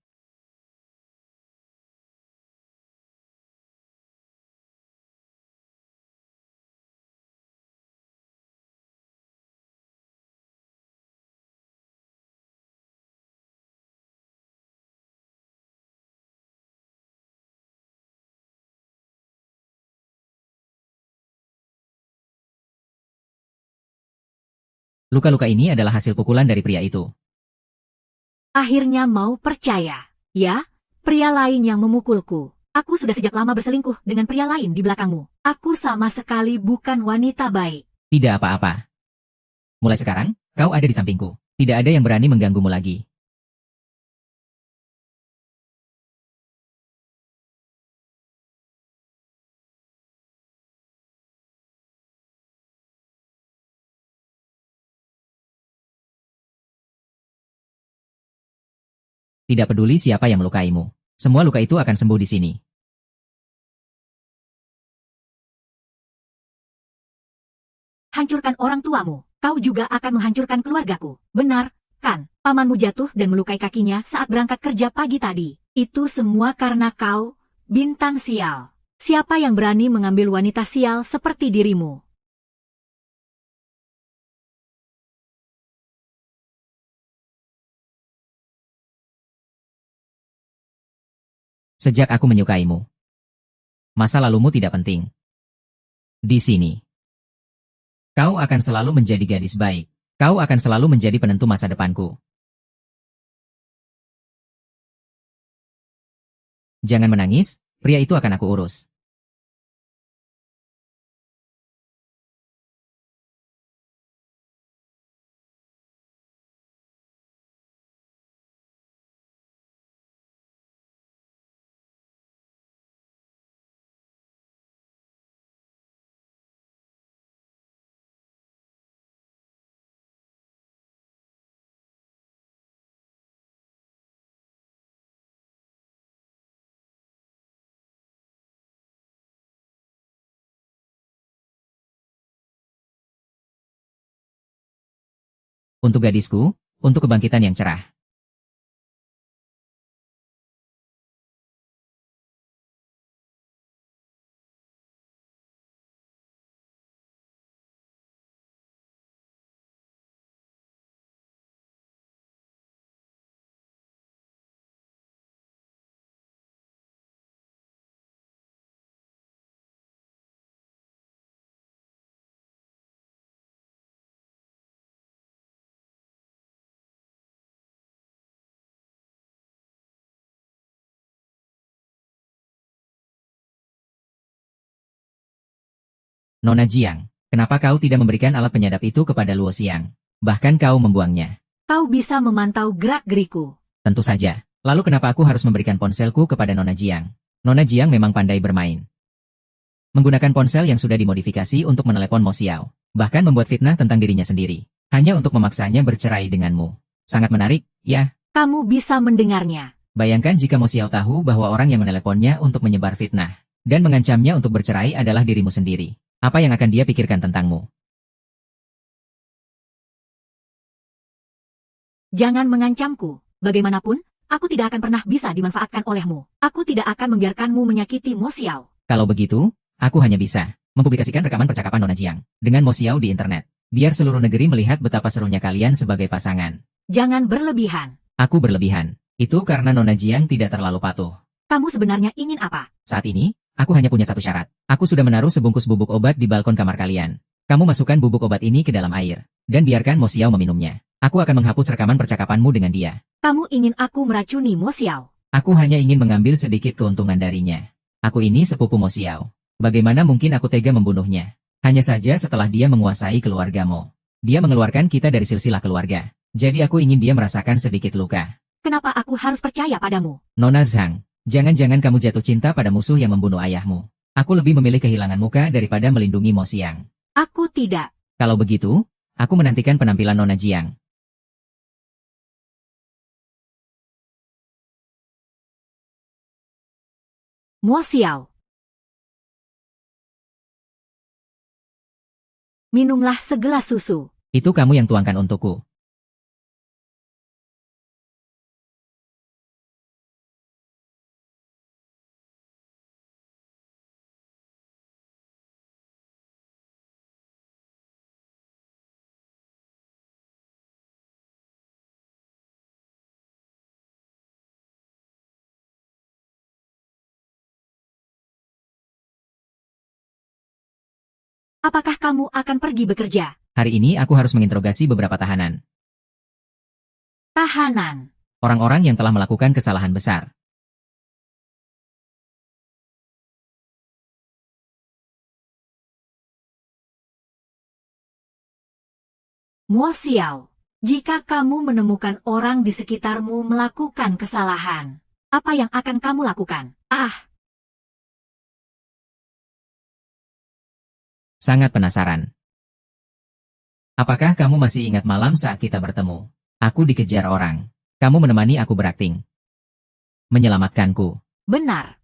Luka-luka ini adalah hasil pukulan dari pria itu. Akhirnya mau percaya. Ya, pria lain yang memukulku. Aku sudah sejak lama berselingkuh dengan pria lain di belakangmu. Aku sama sekali bukan wanita baik. Tidak apa-apa. Mulai sekarang, kau ada di sampingku. Tidak ada yang berani mengganggumu lagi. Tidak peduli siapa yang melukaimu. Semua luka itu akan sembuh di sini. Hancurkan orang tuamu. Kau juga akan menghancurkan keluargaku. Benar, kan? Pamanmu jatuh dan melukai kakinya saat berangkat kerja pagi tadi. Itu semua karena kau, bintang sial. Siapa yang berani mengambil wanita sial seperti dirimu? Sejak aku menyukaimu. Masa lalumu tidak penting. Di sini. Kau akan selalu menjadi gadis baik. Kau akan selalu menjadi penentu masa depanku. Jangan menangis, pria itu akan aku urus. Untuk gadisku, untuk kebangkitan yang cerah. Nona Jiang, kenapa kau tidak memberikan alat penyadap itu kepada Luo Xiang? Bahkan kau membuangnya. Kau bisa memantau gerak-geriku. Tentu saja. Lalu kenapa aku harus memberikan ponselku kepada Nona Jiang? Nona Jiang memang pandai bermain. Menggunakan ponsel yang sudah dimodifikasi untuk menelepon Mo Xiao. Bahkan membuat fitnah tentang dirinya sendiri. Hanya untuk memaksanya bercerai denganmu. Sangat menarik, ya? Kamu bisa mendengarnya. Bayangkan jika Mo Xiao tahu bahwa orang yang meneleponnya untuk menyebar fitnah dan mengancamnya untuk bercerai adalah dirimu sendiri. Apa yang akan dia pikirkan tentangmu? Jangan mengancamku. Bagaimanapun, aku tidak akan pernah bisa dimanfaatkan olehmu. Aku tidak akan membiarkanmu menyakiti Mo Xiao. Kalau begitu, aku hanya bisa mempublikasikan rekaman percakapan Nona Jiang dengan Mo Xiao di internet. Biar seluruh negeri melihat betapa serunya kalian sebagai pasangan. Jangan berlebihan. Aku berlebihan. Itu karena Nona Jiang tidak terlalu patuh. Kamu sebenarnya ingin apa? Saat ini, aku hanya punya satu syarat. Aku sudah menaruh sebungkus bubuk obat di balkon kamar kalian. Kamu masukkan bubuk obat ini ke dalam air, dan biarkan Mo Xiao meminumnya. Aku akan menghapus rekaman percakapanmu dengan dia. Kamu ingin aku meracuni Mo Xiao? Aku hanya ingin mengambil sedikit keuntungan darinya. Aku ini sepupu Mo Xiao. Bagaimana mungkin aku tega membunuhnya? Hanya saja setelah dia menguasai keluargamu. Dia mengeluarkan kita dari silsilah keluarga. Jadi aku ingin dia merasakan sedikit luka. Kenapa aku harus percaya padamu? Nona Zhang, jangan-jangan kamu jatuh cinta pada musuh yang membunuh ayahmu. Aku lebih memilih kehilangan muka daripada melindungi Mo Xiang. Aku tidak. Kalau begitu, aku menantikan penampilan Nona Jiang. Mo Xiao. Minumlah segelas susu. Itu kamu yang tuangkan untukku. Apakah kamu akan pergi bekerja? Hari ini aku harus menginterogasi beberapa tahanan. Tahanan. Orang-orang yang telah melakukan kesalahan besar. Mo Xiao. Jika kamu menemukan orang di sekitarmu melakukan kesalahan, apa yang akan kamu lakukan? Sangat penasaran. Apakah kamu masih ingat malam saat kita bertemu? Aku dikejar orang. Kamu menemani aku berakting. Menyelamatkanku. Benar.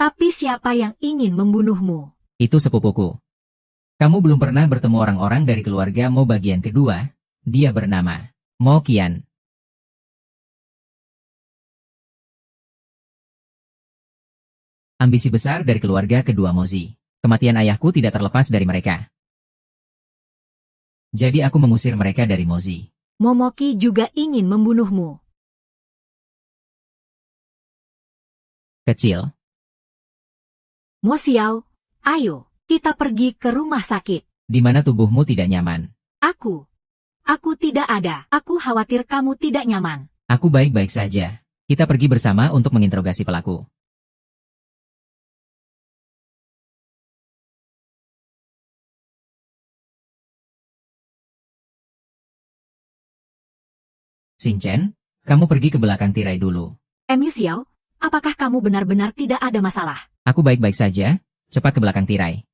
Tapi siapa yang ingin membunuhmu? Itu sepupuku. Kamu belum pernah bertemu orang-orang dari keluarga Mo bagian kedua. Dia bernama Mo Qian. Ambisi besar dari keluarga kedua Mozi. Kematian ayahku tidak terlepas dari mereka. Jadi aku mengusir mereka dari Mozi. Momoki juga ingin membunuhmu. Kecil. Mo Xiao, ayo, kita pergi ke rumah sakit. Di mana tubuhmu tidak nyaman. Aku tidak ada. Aku khawatir kamu tidak nyaman. Aku baik-baik saja. Kita pergi bersama untuk menginterogasi pelaku. Xinchen, kamu pergi ke belakang tirai dulu. Mi Xiao, apakah kamu benar-benar tidak ada masalah? Aku baik-baik saja, cepat ke belakang tirai.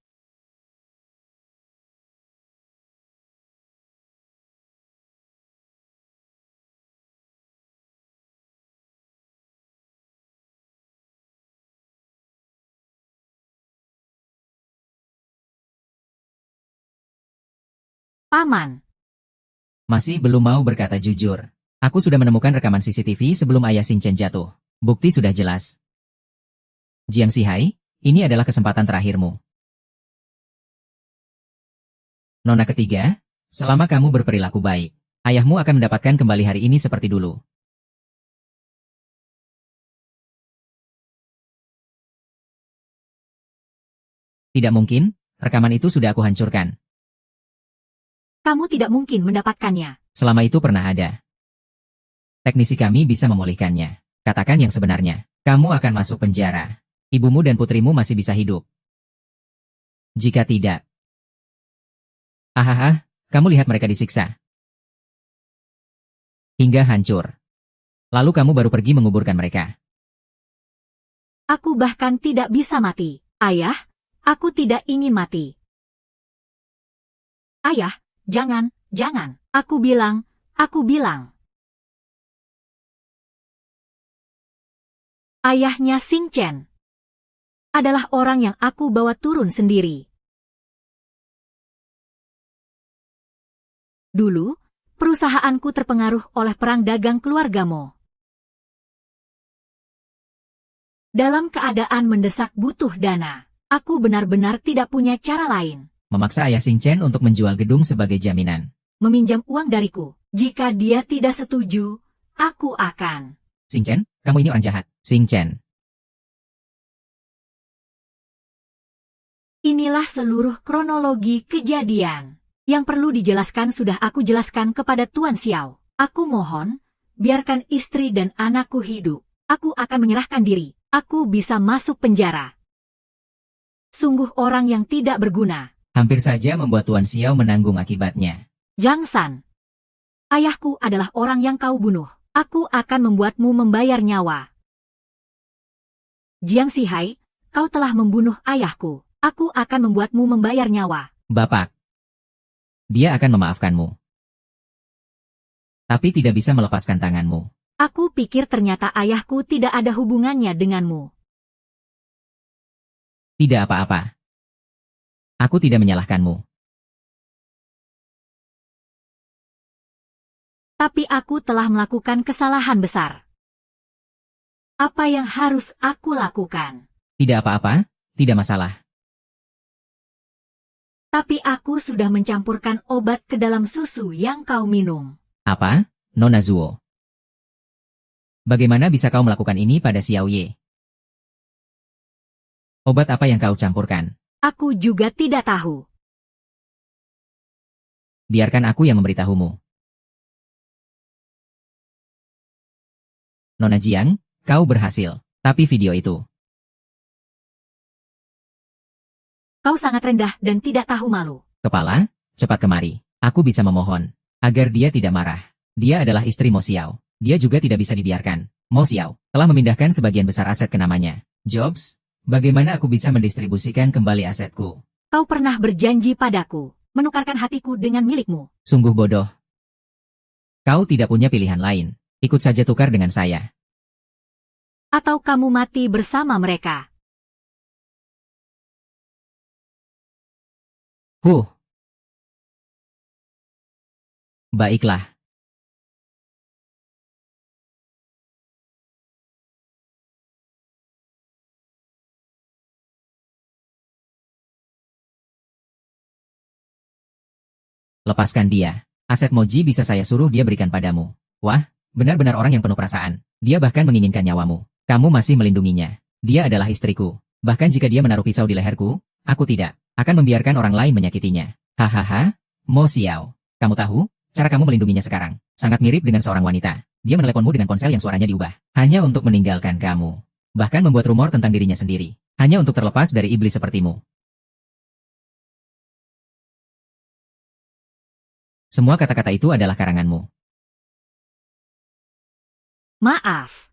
Paman. Masih belum mau berkata jujur. Aku sudah menemukan rekaman CCTV sebelum ayah Xinchen jatuh. Bukti sudah jelas. Jiang Xihai, ini adalah kesempatan terakhirmu. Nona ketiga, selama kamu berperilaku baik, ayahmu akan mendapatkan kembali hari ini seperti dulu. Tidak mungkin, rekaman itu sudah aku hancurkan. Kamu tidak mungkin mendapatkannya. Selama itu pernah ada. Teknisi kami bisa memulihkannya. Katakan yang sebenarnya. Kamu akan masuk penjara. Ibumu dan putrimu masih bisa hidup. Jika tidak. Ahaha, kamu lihat mereka disiksa. Hingga hancur. Lalu kamu baru pergi menguburkan mereka. Aku bahkan tidak bisa mati. Ayah, aku tidak ingin mati. Ayah, jangan, jangan. Aku bilang. Ayahnya Xing Chen adalah orang yang aku bawa turun sendiri. Dulu, perusahaanku terpengaruh oleh perang dagang keluarga Mo. Dalam keadaan mendesak butuh dana, aku benar-benar tidak punya cara lain. Memaksa ayah Xing Chen untuk menjual gedung sebagai jaminan. Meminjam uang dariku. Jika dia tidak setuju, aku akan. Xing Chen, kamu ini orang jahat. Xing Chen. Inilah seluruh kronologi kejadian. Yang perlu dijelaskan sudah aku jelaskan kepada Tuan Xiao. Aku mohon, biarkan istri dan anakku hidup. Aku akan menyerahkan diri. Aku bisa masuk penjara. Sungguh orang yang tidak berguna. Hampir saja membuat Tuan Xiao menanggung akibatnya. Zhang San. Ayahku adalah orang yang kau bunuh. Aku akan membuatmu membayar nyawa. Jiang Xihai, kau telah membunuh ayahku. Aku akan membuatmu membayar nyawa. Bapak. Dia akan memaafkanmu. Tapi tidak bisa melepaskan tanganmu. Aku pikir ternyata ayahku tidak ada hubungannya denganmu. Tidak apa-apa. Aku tidak menyalahkanmu. Tapi aku telah melakukan kesalahan besar. Apa yang harus aku lakukan? Tidak apa-apa, tidak masalah. Tapi aku sudah mencampurkan obat ke dalam susu yang kau minum. Apa, Nona Zuo? Bagaimana bisa kau melakukan ini pada Xiao Ye? Obat apa yang kau campurkan? Aku juga tidak tahu. Biarkan aku yang memberitahumu. Nona Jiang, kau berhasil. Tapi video itu. Kau sangat rendah dan tidak tahu malu. Kepala, cepat kemari. Aku bisa memohon. Agar dia tidak marah. Dia adalah istri Mo Xiao. Dia juga tidak bisa dibiarkan. Mo Xiao telah memindahkan sebagian besar aset ke namanya. Jobs, bagaimana aku bisa mendistribusikan kembali asetku? Kau pernah berjanji padaku, menukarkan hatiku dengan milikmu. Sungguh bodoh. Kau tidak punya pilihan lain. Ikut saja tukar dengan saya. Atau kamu mati bersama mereka. Baiklah. Lepaskan dia. Aset Moji bisa saya suruh dia berikan padamu. Wah, benar-benar orang yang penuh perasaan. Dia bahkan menginginkan nyawamu. Kamu masih melindunginya. Dia adalah istriku. Bahkan jika dia menaruh pisau di leherku, aku tidak akan membiarkan orang lain menyakitinya. Hahaha, Mo Xiao. Kamu tahu, cara kamu melindunginya sekarang sangat mirip dengan seorang wanita. Dia meneleponmu dengan ponsel yang suaranya diubah. Hanya untuk meninggalkan kamu. Bahkan membuat rumor tentang dirinya sendiri. Hanya untuk terlepas dari iblis sepertimu. Semua kata-kata itu adalah karanganmu. Maaf.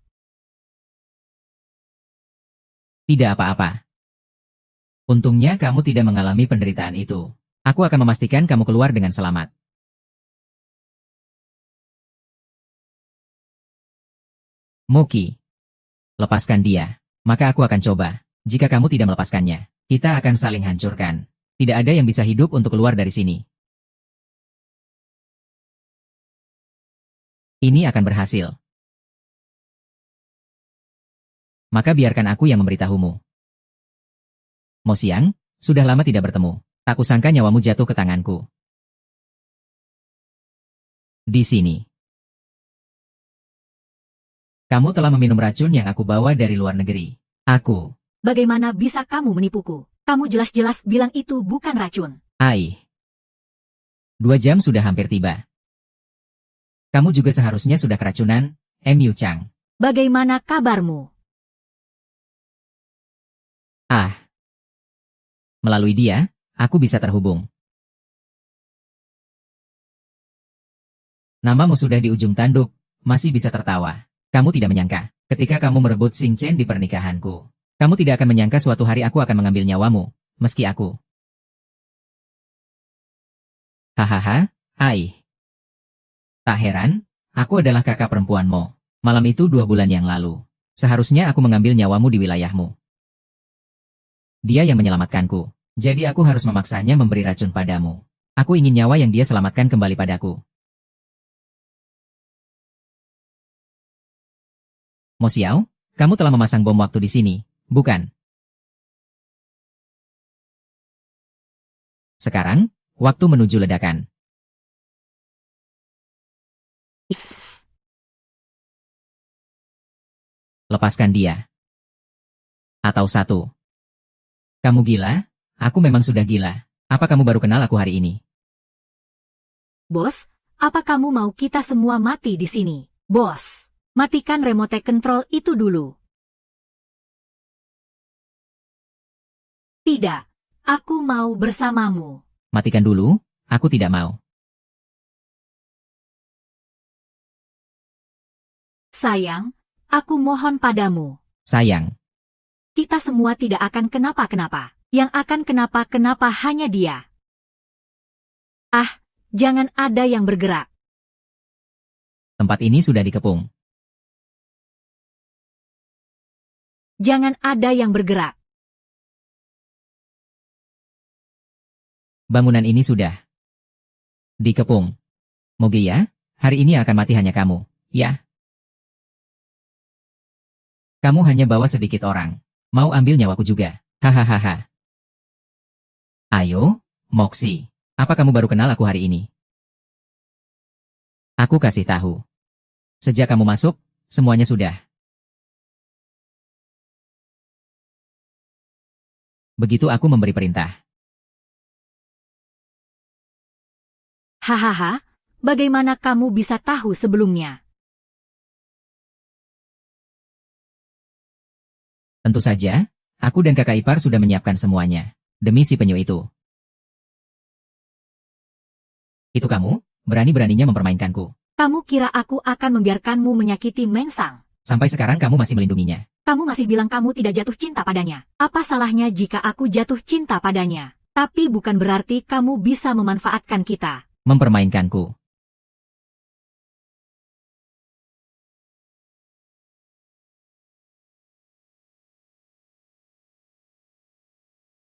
Tidak apa-apa. Untungnya kamu tidak mengalami penderitaan itu. Aku akan memastikan kamu keluar dengan selamat. Moki. Lepaskan dia. Maka aku akan coba. Jika kamu tidak melepaskannya, kita akan saling hancurkan. Tidak ada yang bisa hidup untuk keluar dari sini. Ini akan berhasil. Maka biarkan aku yang memberitahumu. Mo Xiang, sudah lama tidak bertemu. Tak kusangka nyawamu jatuh ke tanganku. Di sini. Kamu telah meminum racun yang aku bawa dari luar negeri. Aku. Bagaimana bisa kamu menipuku? Kamu jelas-jelas bilang itu bukan racun. 2 jam sudah hampir tiba. Kamu juga seharusnya sudah keracunan, Yu Chang. Bagaimana kabarmu? Melalui dia, aku bisa terhubung. Namamu sudah di ujung tanduk, masih bisa tertawa. Kamu tidak menyangka, ketika kamu merebut Xing Chen di pernikahanku. Kamu tidak akan menyangka suatu hari aku akan mengambil nyawamu, meski aku. Hahaha, ai. Tak heran, aku adalah kakak perempuanmu. Malam itu 2 bulan yang lalu. Seharusnya aku mengambil nyawamu di wilayahmu. Dia yang menyelamatkanku. Jadi aku harus memaksanya memberi racun padamu. Aku ingin nyawa yang dia selamatkan kembali padaku. Mo Xiao, kamu telah memasang bom waktu di sini, bukan? Sekarang, waktu menuju ledakan. Lepaskan dia. Atau satu. Kamu gila? Aku memang sudah gila. Apa kamu baru kenal aku hari ini? Bos, apa kamu mau kita semua mati di sini? Bos, matikan remote control itu dulu. Tidak, aku mau bersamamu. Matikan dulu, aku tidak mau. Sayang, aku mohon padamu. Sayang, Kita semua tidak akan kenapa-kenapa. Yang akan kenapa-kenapa hanya dia. Ah, jangan ada yang bergerak. tempat ini sudah dikepung. Jangan ada yang bergerak. Bangunan ini sudah dikepung. Mogeya, hari ini akan mati hanya kamu, ya? Kamu hanya bawa sedikit orang. Mau ambil nyawaku juga. Hahaha. Ayo, Moxie. Apa kamu baru kenal aku hari ini? Aku kasih tahu. Sejak kamu masuk, semuanya sudah. Begitu aku memberi perintah. Hahaha, bagaimana kamu bisa tahu sebelumnya? Tentu saja, aku dan kakak ipar sudah menyiapkan semuanya. Demi si penyu itu. Itu kamu, berani-beraninya mempermainkanku. Kamu kira aku akan membiarkanmu menyakiti Mengsang? Sampai sekarang kamu masih melindunginya. Kamu masih bilang kamu tidak jatuh cinta padanya. Apa salahnya jika aku jatuh cinta padanya? Tapi bukan berarti kamu bisa memanfaatkan kita. Mempermainkanku.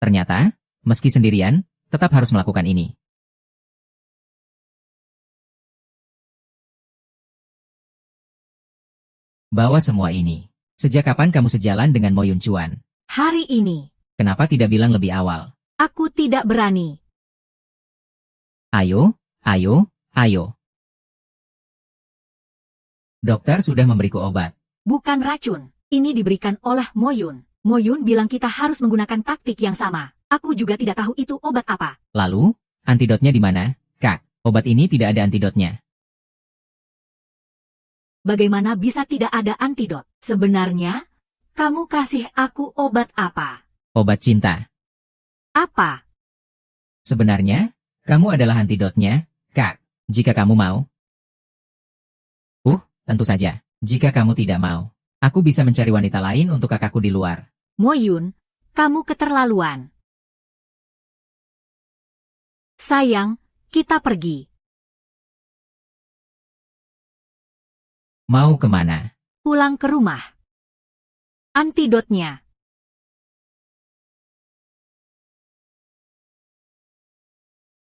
Ternyata, meski sendirian, tetap harus melakukan ini. Bawa semua ini. Sejak kapan kamu sejalan dengan Mo Yun Chuan? Hari ini, Kenapa tidak bilang lebih awal? aku tidak berani. Ayo, ayo, ayo. Dokter sudah memberiku obat. Bukan racun. Ini diberikan oleh Moyun. Moyun bilang kita harus menggunakan taktik yang sama. Aku juga tidak tahu itu obat apa. Lalu, antidotnya di mana, Kak? Obat ini tidak ada antidotnya. Bagaimana bisa tidak ada antidot? Sebenarnya, kamu kasih aku obat apa? Obat cinta. Apa? Sebenarnya, kamu adalah antidotnya, Kak. Jika kamu mau. Tentu saja. Jika kamu tidak mau, aku bisa mencari wanita lain untuk kakakku di luar. Moyun, kamu keterlaluan. Sayang, kita pergi. Mau kemana? Pulang ke rumah. Antidotnya.